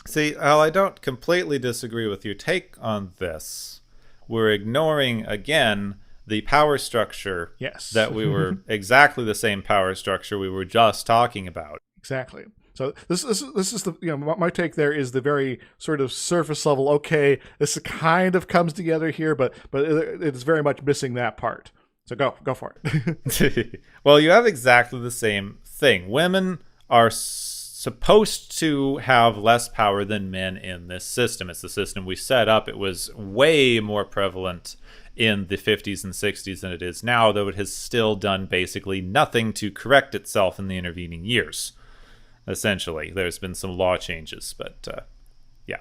See, Al, I don't completely disagree with your take on this. We're ignoring, again, the power structure. Yes. That we were exactly the same power structure we were just talking about. Exactly. So this is the, my take there is the very sort of surface level, okay, this kind of comes together here, but it's very much missing that part. So go for it. Well, you have exactly the same thing. Women are supposed to have less power than men in this system. It's the system we set up. It was way more prevalent in the 50s and 60s than it is now, though it has still done basically nothing to correct itself in the intervening years. Essentially, there's been some law changes, but yeah.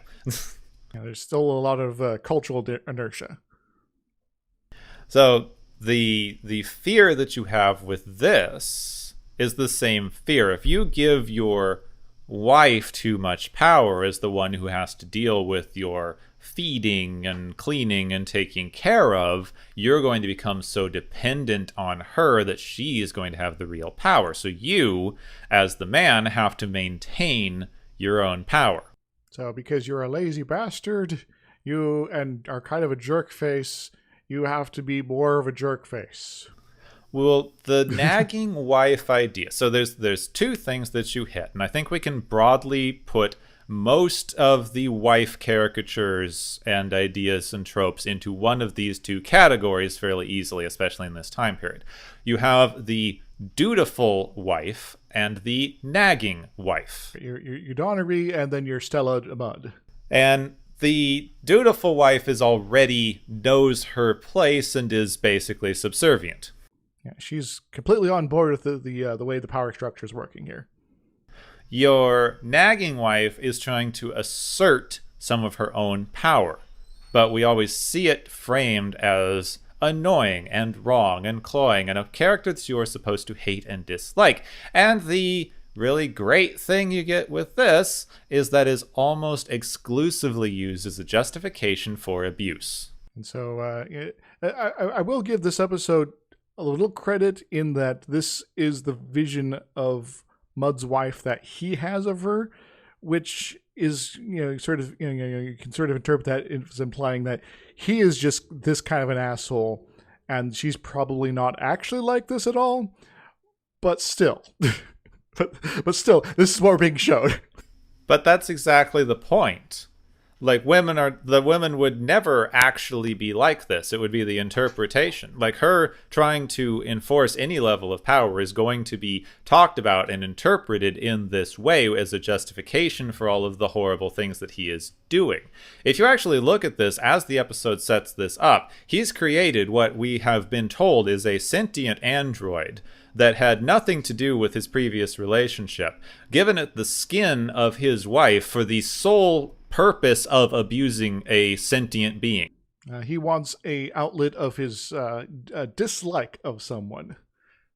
There's still a lot of cultural inertia. So the fear that you have with this is the same fear. If you give your wife too much power as the one who has to deal with your feeding and cleaning and taking care of, you're going to become so dependent on her that she is going to have the real power. So you, as the man, have to maintain your own power. So because you're a lazy bastard, and are kind of a jerk face, you have to be more of a jerk face. Well, the nagging wife idea. So there's two things that you hit, and I think we can broadly put most of the wife caricatures and ideas and tropes into one of these two categories fairly easily, especially in this time period. You have the dutiful wife and the nagging wife. Your Donnery and then your Stella Mudd. And the dutiful wife already knows her place and is basically subservient. Yeah, she's completely on board with the way the power structure is working here. Your nagging wife is trying to assert some of her own power, but we always see it framed as annoying and wrong and cloying and a character that you are supposed to hate and dislike. And the really great thing you get with this is that is almost exclusively used as a justification for abuse. And so I will give this episode a little credit in that this is the vision of Mudd's wife that he has of her, which is, sort of, you can sort of interpret that as implying that he is just this kind of an asshole, and she's probably not actually like this at all. But still, but still, this is what we're being showed. But that's exactly the point. Like, the women would never actually be like this. It would be the interpretation. Like, her trying to enforce any level of power is going to be talked about and interpreted in this way as a justification for all of the horrible things that he is doing. If you actually look at this, as the episode sets this up, he's created what we have been told is a sentient android that had nothing to do with his previous relationship, given it the skin of his wife for the sole purpose of abusing a sentient being. He wants a outlet of his dislike of someone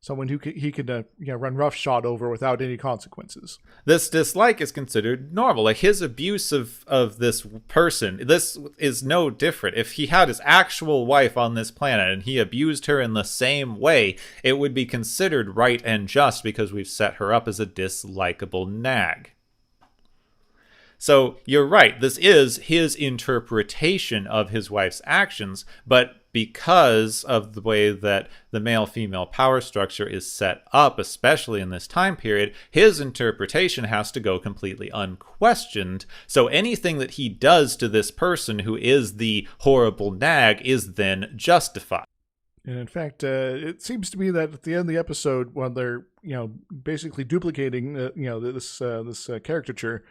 who he can run roughshod over without any consequences. This dislike is considered normal. Like, his abuse of this person, this is no different. If he had his actual wife on this planet and he abused her in the same way, it would be considered right and just because we've set her up as a dislikable nag. So you're right, this is his interpretation of his wife's actions, but because of the way that the male-female power structure is set up, especially in this time period, his interpretation has to go completely unquestioned. So anything that he does to this person who is the horrible nag is then justified. And in fact, it seems to me that at the end of the episode, when they're basically duplicating this caricature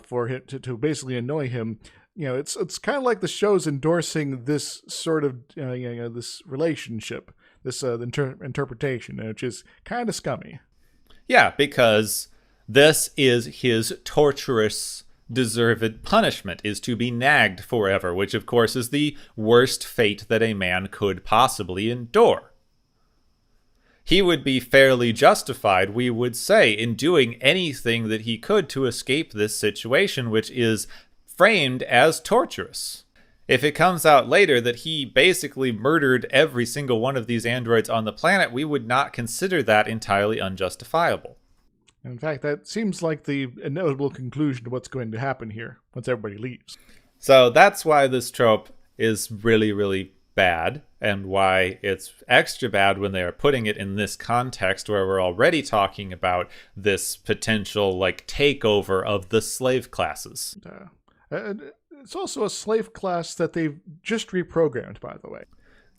for him to basically annoy him, it's kind of like the show's endorsing this sort of this relationship, this interpretation, which is kind of scummy. Yeah, because this is his torturous, deserved punishment, is to be nagged forever, which of course is the worst fate that a man could possibly endure. He would be fairly justified, we would say, in doing anything that he could to escape this situation, which is framed as torturous. If it comes out later that he basically murdered every single one of these androids on the planet, we would not consider that entirely unjustifiable. In fact, that seems like the inevitable conclusion to what's going to happen here once everybody leaves. So that's why this trope is really, really bad, and why it's extra bad when they are putting it in this context where we're already talking about this potential takeover of the slave classes. It's also a slave class that they've just reprogrammed, by the way.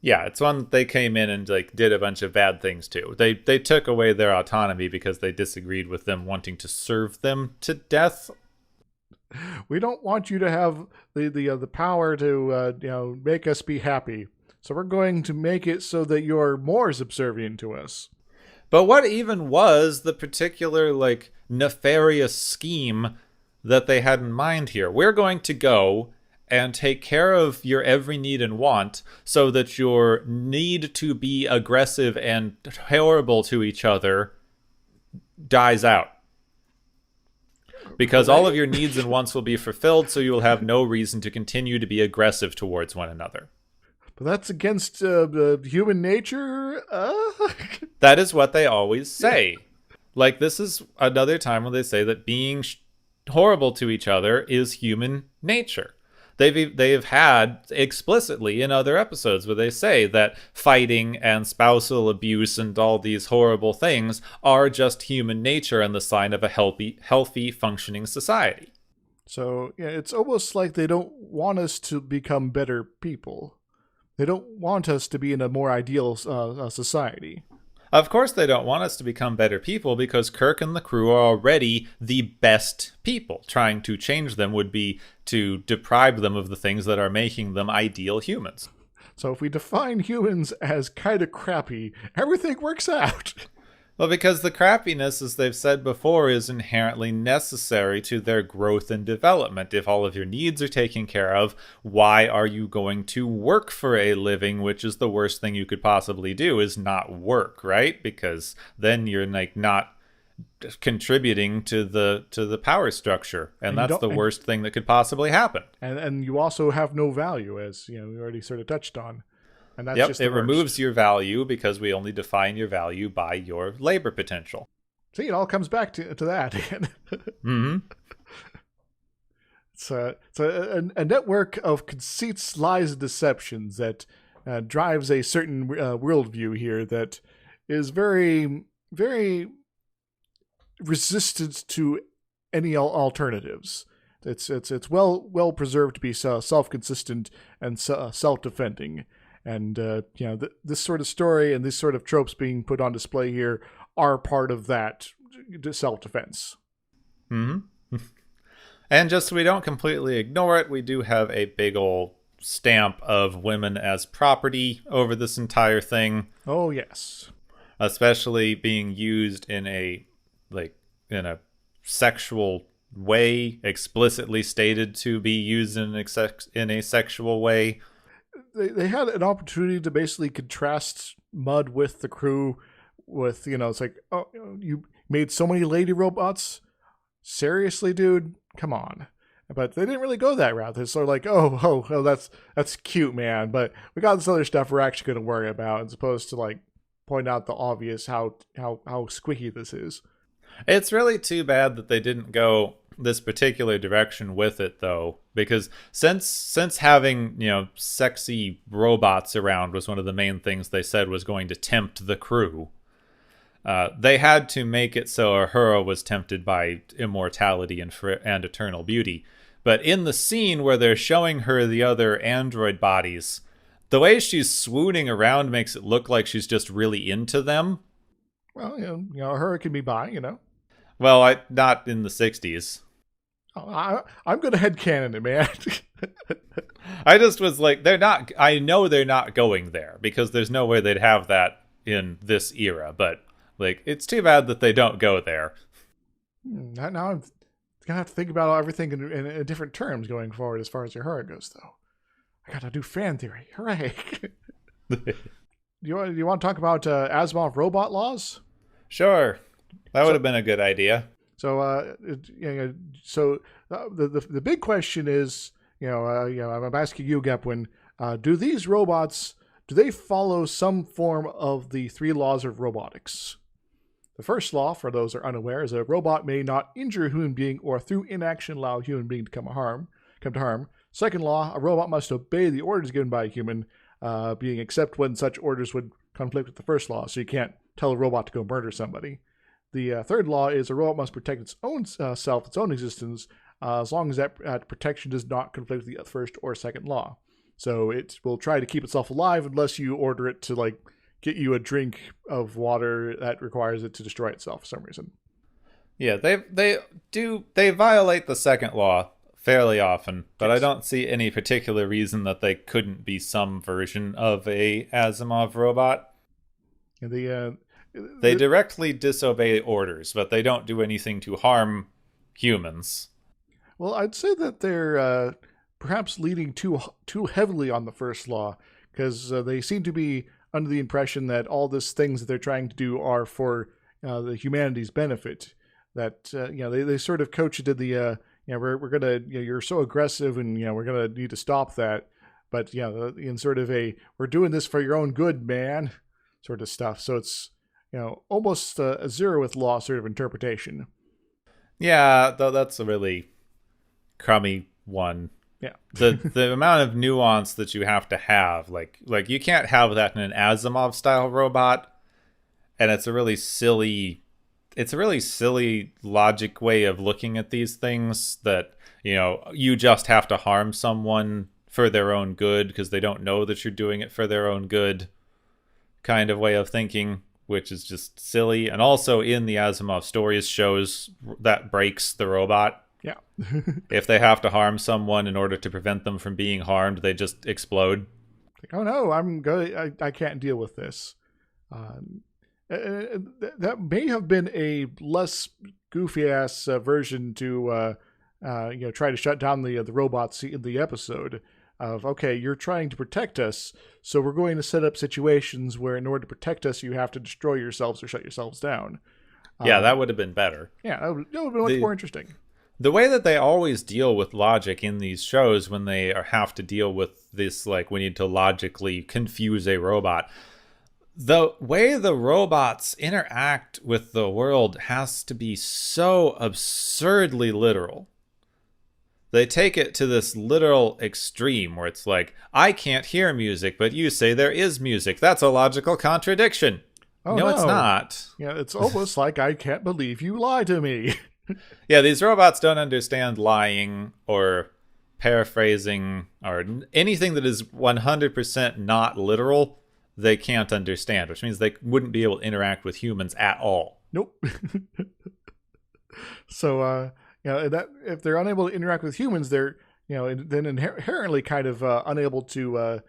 Yeah, it's one that they came in and did a bunch of bad things to. They took away their autonomy because they disagreed with them wanting to serve them to death. We don't want you to have the power to make us be happy. So we're going to make it so that you're more subservient to us. But what even was the particular nefarious scheme that they had in mind here? We're going to go and take care of your every need and want so that your need to be aggressive and horrible to each other dies out. Because all of your needs and wants will be fulfilled, so you will have no reason to continue to be aggressive towards one another. But that's against human nature? That is what they always say. This is another time when they say that being horrible to each other is human nature. They've had explicitly in other episodes where they say that fighting and spousal abuse and all these horrible things are just human nature and the sign of a healthy functioning society. So yeah, it's almost like they don't want us to become better people. They don't want us to be in a more ideal society. Of course they don't want us to become better people because Kirk and the crew are already the best people. Trying to change them would be to deprive them of the things that are making them ideal humans. So if we define humans as kind of crappy, everything works out. Well, because the crappiness, as they've said before, is inherently necessary to their growth and development. If all of your needs are taken care of, why are you going to work for a living, which is the worst thing you could possibly do, is not work, right? Because then you're like not contributing to the power structure, and that's the worst thing that could possibly happen. And you also have no value, as we already sort of touched on. And that's just it removes your value because we only define your value by your labor potential. See, it all comes back to that. Mm-hmm. It's a network of conceits, lies, and deceptions that drives a certain worldview here that is very, very resistant to any alternatives. It's well preserved to be self-consistent and self-defending. And, this sort of story and these sort of tropes being put on display here are part of that self-defense. Mm-hmm. And just so we don't completely ignore it, we do have a big old stamp of women as property over this entire thing. Oh, yes. Especially being used in a sexual way, explicitly stated to be used in a sexual way. They had an opportunity to basically contrast Mud with the crew with, it's like, oh, you made so many lady robots? Seriously, dude? Come on. But they didn't really go that route. They're sort of like, oh, that's cute, man. But we got this other stuff we're actually going to worry about, as opposed to like point out the obvious how squicky this is. It's really too bad that they didn't go this particular direction with it, though, because since having sexy robots around was one of the main things they said was going to tempt the crew, they had to make it so Uhura was tempted by immortality and eternal beauty. But in the scene where they're showing her the other android bodies, the way she's swooning around makes it look like she's just really into them. Well, Uhura can be bi, Well, not in the 60s. I'm going to headcanon it, man. I just was like, I know they're not going there, because there's no way they'd have that in this era. But, like, it's too bad that they don't go there. Now I'm going to have to think about everything in different terms going forward as far as Uhura goes, though. I got to do fan theory. Hooray. Do you want to talk about Asimov robot laws? Sure. That would have been a good idea. So, the big question is, I'm asking you, Gepwin, do these robots, do they follow some form of the 3 laws of robotics? The first law, for those who are unaware, is a robot may not injure a human being or through inaction allow a human being to come to harm. Second law, a robot must obey the orders given by a human being, except when such orders would conflict with the first law. So you can't tell a robot to go murder somebody. The third law is a robot must protect its own self, its own existence, as long as that protection does not conflict with the first or second law. So it will try to keep itself alive unless you order it to like get you a drink of water that requires it to destroy itself for some reason. Yeah, they violate the second law fairly often, but yes. I don't see any particular reason that they couldn't be some version of a Asimov robot. They directly disobey orders, but they don't do anything to harm humans. Well, I'd say that they're perhaps leaning too heavily on the first law, because they seem to be under the impression that all these things that they're trying to do are for the humanity's benefit. That they sort of coach it to the we're gonna you're so aggressive and we're gonna need to stop that. But in sort of a we're doing this for your own good, man, sort of stuff. So it's almost a zero with law sort of interpretation. Yeah, though that's a really crummy one. Yeah. the amount of nuance that you have to have, like you can't have that in an Asimov style robot, and it's a really silly logic way of looking at these things, that you just have to harm someone for their own good because they don't know that you're doing it for their own good kind of way of thinking, which is just silly. And also in the Asimov stories shows that breaks the robot. Yeah. If they have to harm someone in order to prevent them from being harmed, they just explode. Like, oh no, I'm good. I can't deal with this. That may have been a less goofy ass version to try to shut down the robots in the episode. Of okay, you're trying to protect us, so we're going to set up situations where, in order to protect us, you have to destroy yourselves or shut yourselves down. Yeah, that would have been better. Yeah, that would have been much more interesting. The way that they always deal with logic in these shows when they have to deal with this, like, we need to logically confuse a robot. The way the robots interact with the world has to be so absurdly literal. They take it to this literal extreme where it's like, I can't hear music, but you say there is music. That's a logical contradiction. Oh, no, it's not. Yeah, it's almost like I can't believe you lied to me. Yeah, these robots don't understand lying or paraphrasing or anything that is 100% not literal. They can't understand, which means they wouldn't be able to interact with humans at all. Nope. So, that if they're unable to interact with humans, they're then inherently kind of unable to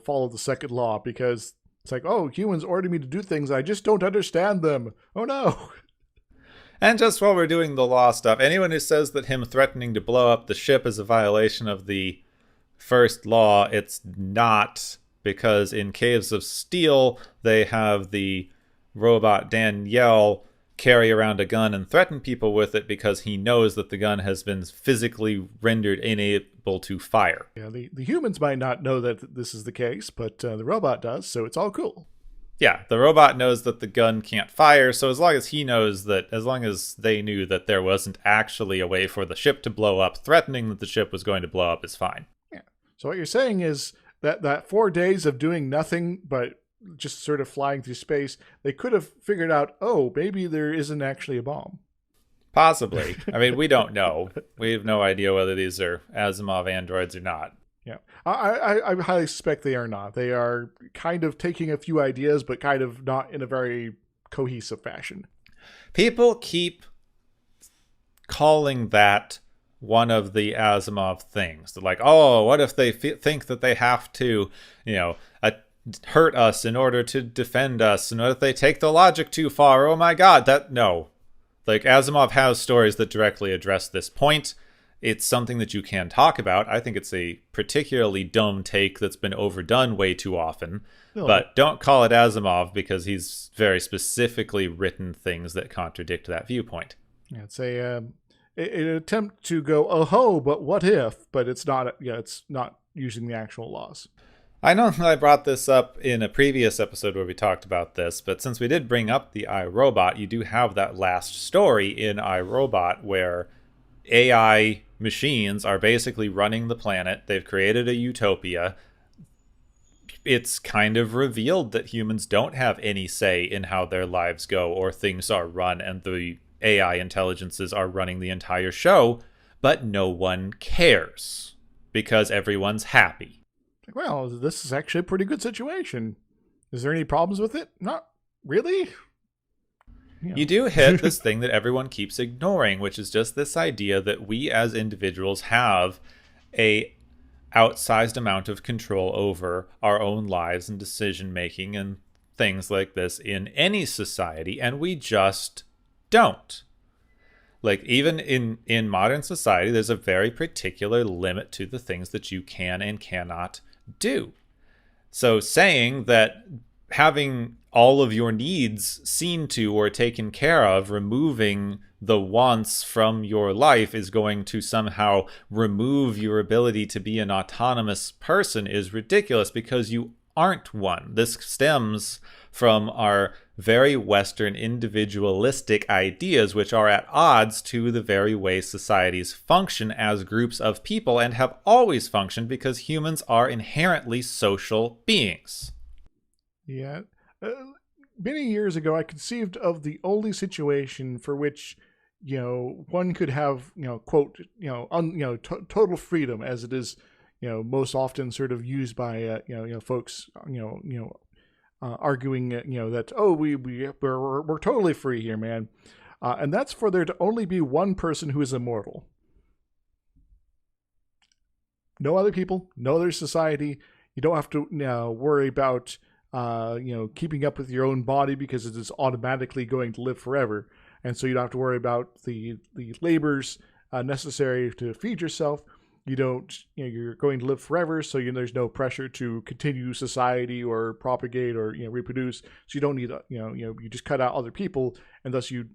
follow the second law, because it's like, oh, humans order me to do things, I just don't understand them. Oh no. And just while we're doing the law stuff, anyone who says that him threatening to blow up the ship is a violation of the first law, it's not, because in Caves of Steel, they have the robot Danielle carry around a gun and threaten people with it because he knows that the gun has been physically rendered unable to fire. Yeah, the humans might not know that this is the case, but the robot does, so it's all cool. Yeah, the robot knows that the gun can't fire, so as long as he knows that, as long as they knew that there wasn't actually a way for the ship to blow up, threatening that the ship was going to blow up is fine. Yeah. So what you're saying is that 4 days of doing nothing but just sort of flying through space, they could have figured out, oh, maybe there isn't actually a bomb. Possibly. I mean, we don't know. We have no idea whether these are Asimov androids or not. Yeah, I highly suspect they are not. They are kind of taking a few ideas, but kind of not in a very cohesive fashion. People keep calling that one of the Asimov things. They're like, oh, what if they think that they have to, hurt us in order to defend us? And what if they take the logic too far? Oh my God, no. Like, Asimov has stories that directly address this point. It's something that you can talk about. I think it's a particularly dumb take that's been overdone way too often. Oh. But don't call it Asimov, because he's very specifically written things that contradict that viewpoint. Yeah, it's an attempt to go, oh ho, but what if? But it's not. It's not using the actual laws. I know that I brought this up in a previous episode where we talked about this, but since we did bring up the iRobot, you do have that last story in iRobot where AI machines are basically running the planet. They've created a utopia. It's kind of revealed that humans don't have any say in how their lives go or things are run, and the AI intelligences are running the entire show, but no one cares because everyone's happy. Well, this is actually a pretty good situation. Is there any problems with it? Not really. You do hit this thing that everyone keeps ignoring, which is just this idea that we as individuals have a outsized amount of control over our own lives and decision making and things like this in any society, and we just don't. Like, even in modern society, there's a very particular limit to the things that you can and cannot do. So saying that having all of your needs seen to or taken care of, removing the wants from your life, is going to somehow remove your ability to be an autonomous person is ridiculous, because you aren't one. This stems from our very Western individualistic ideas, which are at odds to the very way societies function as groups of people and have always functioned, because humans are inherently social beings. Yeah. Many years ago, I conceived of the only situation for which, one could have, quote, total freedom, as it is, most often sort of used by, folks, arguing, that, oh, we're totally free here, man. And that's for there to only be one person who is immortal. No other people, no other society. You don't have to worry about keeping up with your own body because it is automatically going to live forever. And so you don't have to worry about the labors necessary to feed yourself. You're going to live forever, so there's no pressure to continue society or propagate or reproduce. So you don't need you just cut out other people, and thus you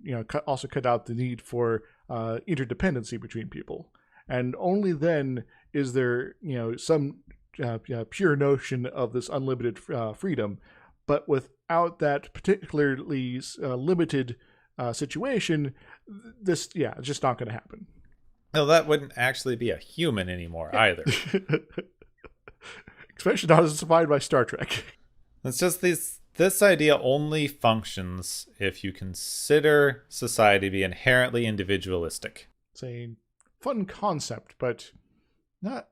also cut out the need for interdependency between people. And only then is there some pure notion of this unlimited freedom. But without that particularly limited situation, it's just not going to happen. No, that wouldn't actually be a human anymore either. Especially not as defined by Star Trek. It's just this idea only functions if you consider society to be inherently individualistic. It's a fun concept, but not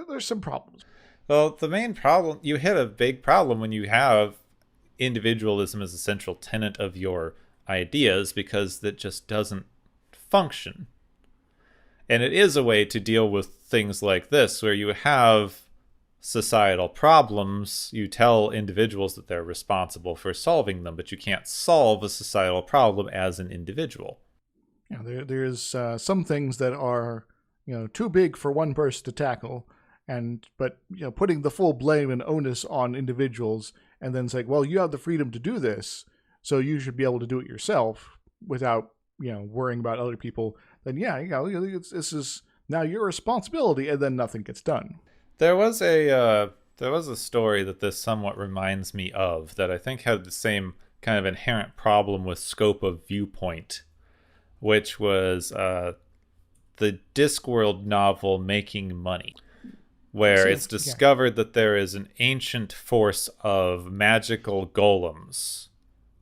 there's some problems. Well, the main problem, you hit a big problem when you have individualism as a central tenet of your ideas, because that just doesn't function. And it is a way to deal with things like this, where you have societal problems. You tell individuals that they're responsible for solving them, but you can't solve a societal problem as an individual. There's some things that are too big for one person to tackle, but putting the full blame and onus on individuals, and then saying, well, you have the freedom to do this, so you should be able to do it yourself without worrying about other people. Then this is now your responsibility, and then nothing gets done. There was a story that this somewhat reminds me of that I think had the same kind of inherent problem with scope of viewpoint, which was the Discworld novel Making Money, where it's discovered that there is an ancient force of magical golems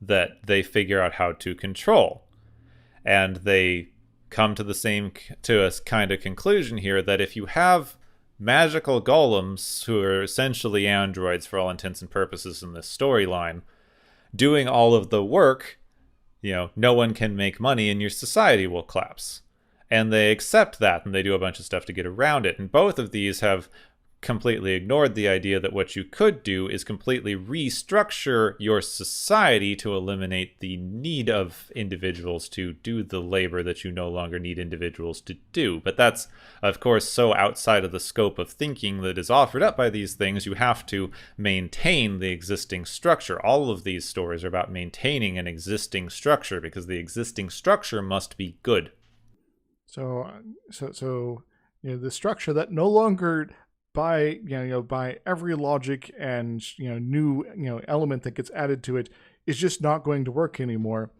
that they figure out how to control. And they come to a kind of conclusion here that if you have magical golems, who are essentially androids for all intents and purposes in this storyline, doing all of the work, no one can make money and your society will collapse. And they accept that, and they do a bunch of stuff to get around it. And both of these have completely ignored the idea that what you could do is completely restructure your society to eliminate the need of individuals to do the labor that you no longer need individuals to do. But that's, of course, so outside of the scope of thinking that is offered up by these things. You have to maintain the existing structure. All of these stories are about maintaining an existing structure, because the existing structure must be good. So the structure that no longer, by every logic and new element that gets added to it, is just not going to work anymore,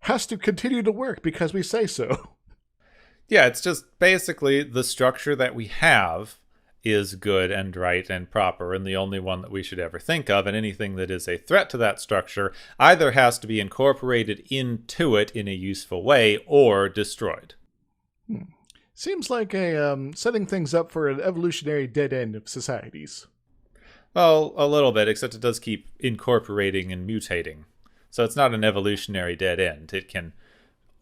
has to continue to work because we say so. Yeah, it's just basically the structure that we have is good and right and proper, and the only one that we should ever think of, and anything that is a threat to that structure either has to be incorporated into it in a useful way or destroyed. Seems like setting things up for an evolutionary dead end of societies. Well, a little bit, except it does keep incorporating and mutating. So it's not an evolutionary dead end. It can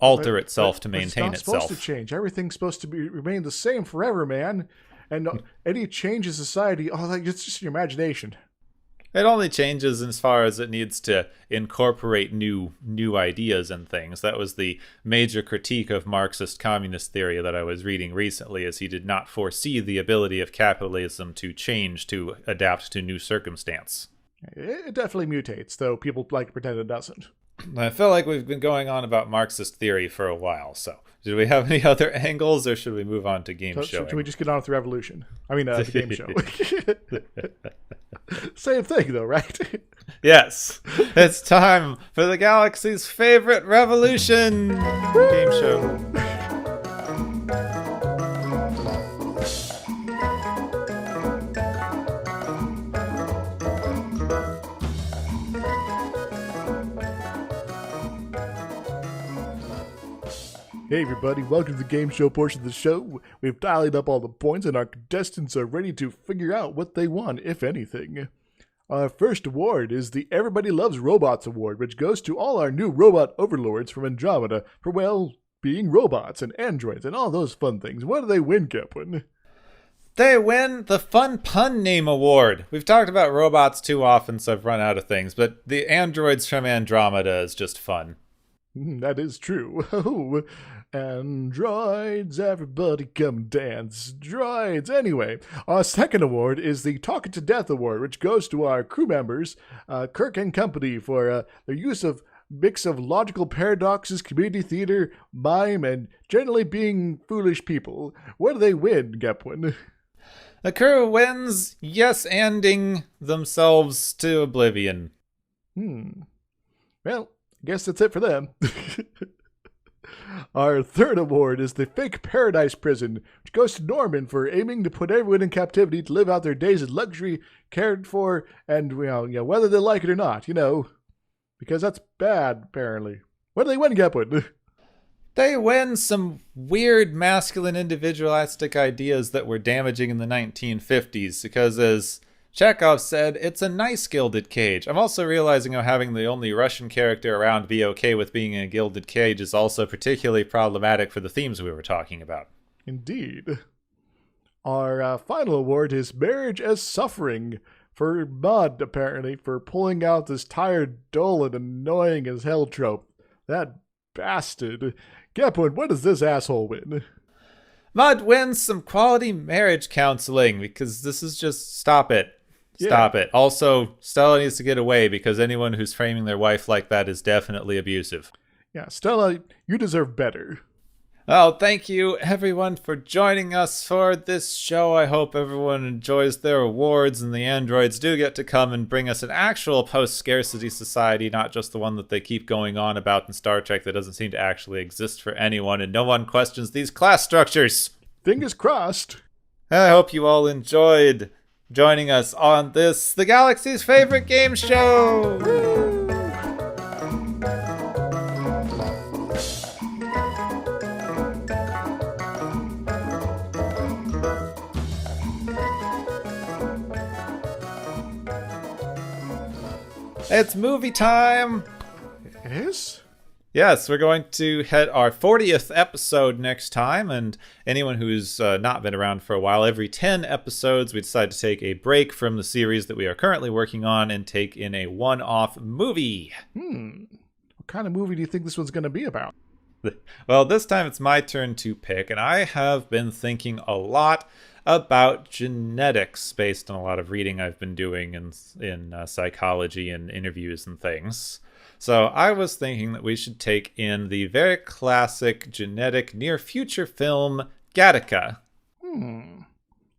alter itself to maintain itself. It's not supposed to change. Everything's supposed to remain the same forever, man. And any change in society, it's just your imagination. It only changes as far as it needs to incorporate new ideas and things. That was the major critique of Marxist communist theory that I was reading recently, as he did not foresee the ability of capitalism to change, to adapt to new circumstance. It definitely mutates, though people like to pretend it doesn't. I feel like we've been going on about Marxist theory for a while, so do we have any other angles, or should we move on to game showing? Should we just get on with the revolution? The game show. Same thing, though, right? Yes. It's time for the galaxy's favorite revolution game show. Hey everybody, welcome to the game show portion of the show. We've tallied up all the points and our contestants are ready to figure out what they won, if anything. Our first award is the Everybody Loves Robots Award, which goes to all our new robot overlords from Andromeda for, being robots and androids and all those fun things. What do they win, Kaplan? They win the Fun Pun Name Award. We've talked about robots too often, so I've run out of things, but the androids from Andromeda is just fun. That is true. Oh, androids, everybody come dance. Droids. Anyway, our second award is the Talking to Death Award, which goes to our crew members, Kirk and company, for their use of mix of logical paradoxes, community theater, mime, and generally being foolish people. What do they win, Gepwin? The crew wins yes-anding themselves to oblivion. Well, I guess that's it for them. Our third award is the Fake Paradise Prison, which goes to Norman for aiming to put everyone in captivity to live out their days in luxury, cared for, and whether they like it or not, because that's bad, apparently. What do they win, Gepwood? They win some weird masculine individualistic ideas that were damaging in the 1950s, because as Chekhov said, it's a nice gilded cage. I'm also realizing how having the only Russian character around be okay with being in a gilded cage is also particularly problematic for the themes we were talking about. Indeed. Our final award is Marriage as Suffering, for Mud, apparently, for pulling out this tired, dull, and annoying as hell trope. That bastard. Gepwood, what does this asshole win? Mud wins some quality marriage counseling, because this is just stop it. Stop it. Also, Stella needs to get away, because anyone who's framing their wife like that is definitely abusive. Yeah, Stella, you deserve better. Well, thank you everyone for joining us for this show. I hope everyone enjoys their awards and the androids do get to come and bring us an actual post-scarcity society, not just the one that they keep going on about in Star Trek that doesn't seem to actually exist for anyone, and no one questions these class structures. Fingers crossed. I hope you all enjoyed joining us on this, the galaxy's favorite game show. Woo! It's movie time! It is? Yes, we're going to hit our 40th episode next time, and anyone who's not been around for a while, every 10 episodes we decide to take a break from the series that we are currently working on and take in a one-off movie. What kind of movie do you think this one's going to be about? Well, this time it's my turn to pick, and I have been thinking a lot about genetics based on a lot of reading I've been doing in psychology and interviews and things. So I was thinking that we should take in the very classic genetic near-future film Gattaca.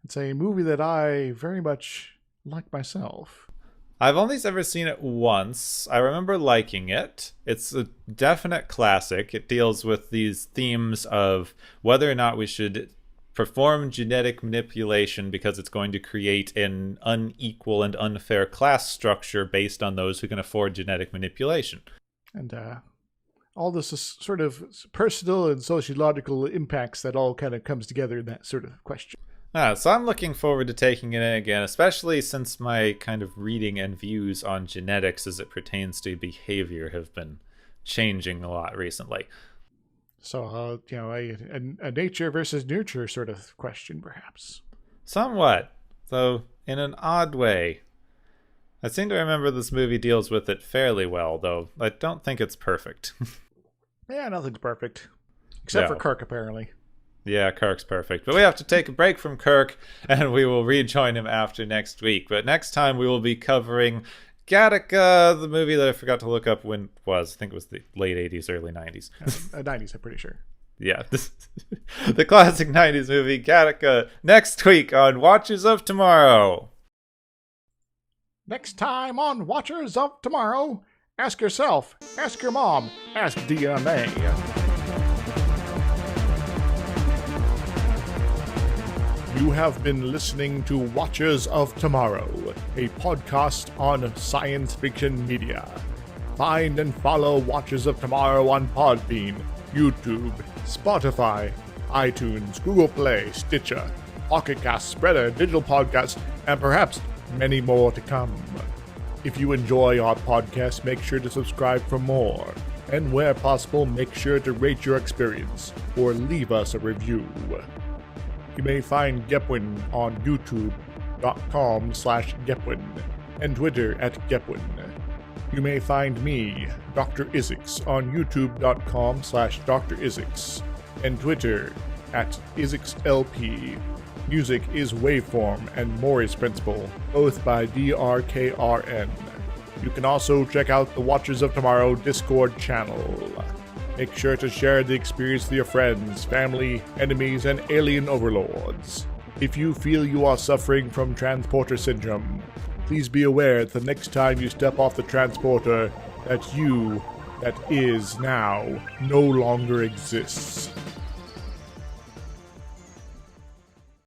It's a movie that I very much like myself. I've only ever seen it once. I remember liking it. It's a definite classic. It deals with these themes of whether or not we should perform genetic manipulation because it's going to create an unequal and unfair class structure based on those who can afford genetic manipulation. And all this is sort of personal and sociological impacts that all kind of comes together in that sort of question. So I'm looking forward to taking it in again, especially since my kind of reading and views on genetics as it pertains to behavior have been changing a lot recently. So, a nature versus nurture sort of question, perhaps. Somewhat, though in an odd way. I seem to remember this movie deals with it fairly well, though I don't think it's perfect. Yeah, nothing's perfect. Except for Kirk, apparently. Yeah, Kirk's perfect. But we have to take a break from Kirk, and we will rejoin him after next week. But next time we will be covering Gattaca, the movie that I forgot to look up when it was. I think it was the late 80s, early 90s. 90s, I'm pretty sure. Yeah. The classic 90s movie, Gattaca, next week on Watchers of Tomorrow. Next time on Watchers of Tomorrow, ask yourself, ask your mom, ask DNA. You have been listening to Watchers of Tomorrow, a podcast on science fiction media. Find and follow Watchers of Tomorrow on Podbean, YouTube, Spotify, iTunes, Google Play, Stitcher, Pocket Cast, Spreader, Digital Podcast, and perhaps many more to come. If you enjoy our podcast, make sure to subscribe for more. And where possible, make sure to rate your experience or leave us a review. You may find Gepwin on youtube.com/Gepwin and Twitter @Gepwin. You may find me, Dr. Isix, on youtube.com/Dr. Isix and Twitter @IsixLP. Music is Waveform and Mori's Principle, both by DRKRN. You can also check out the Watchers of Tomorrow Discord channel. Make sure to share the experience with your friends, family, enemies, and alien overlords. If you feel you are suffering from transporter syndrome, please be aware that the next time you step off the transporter, that you, that is now, no longer exists.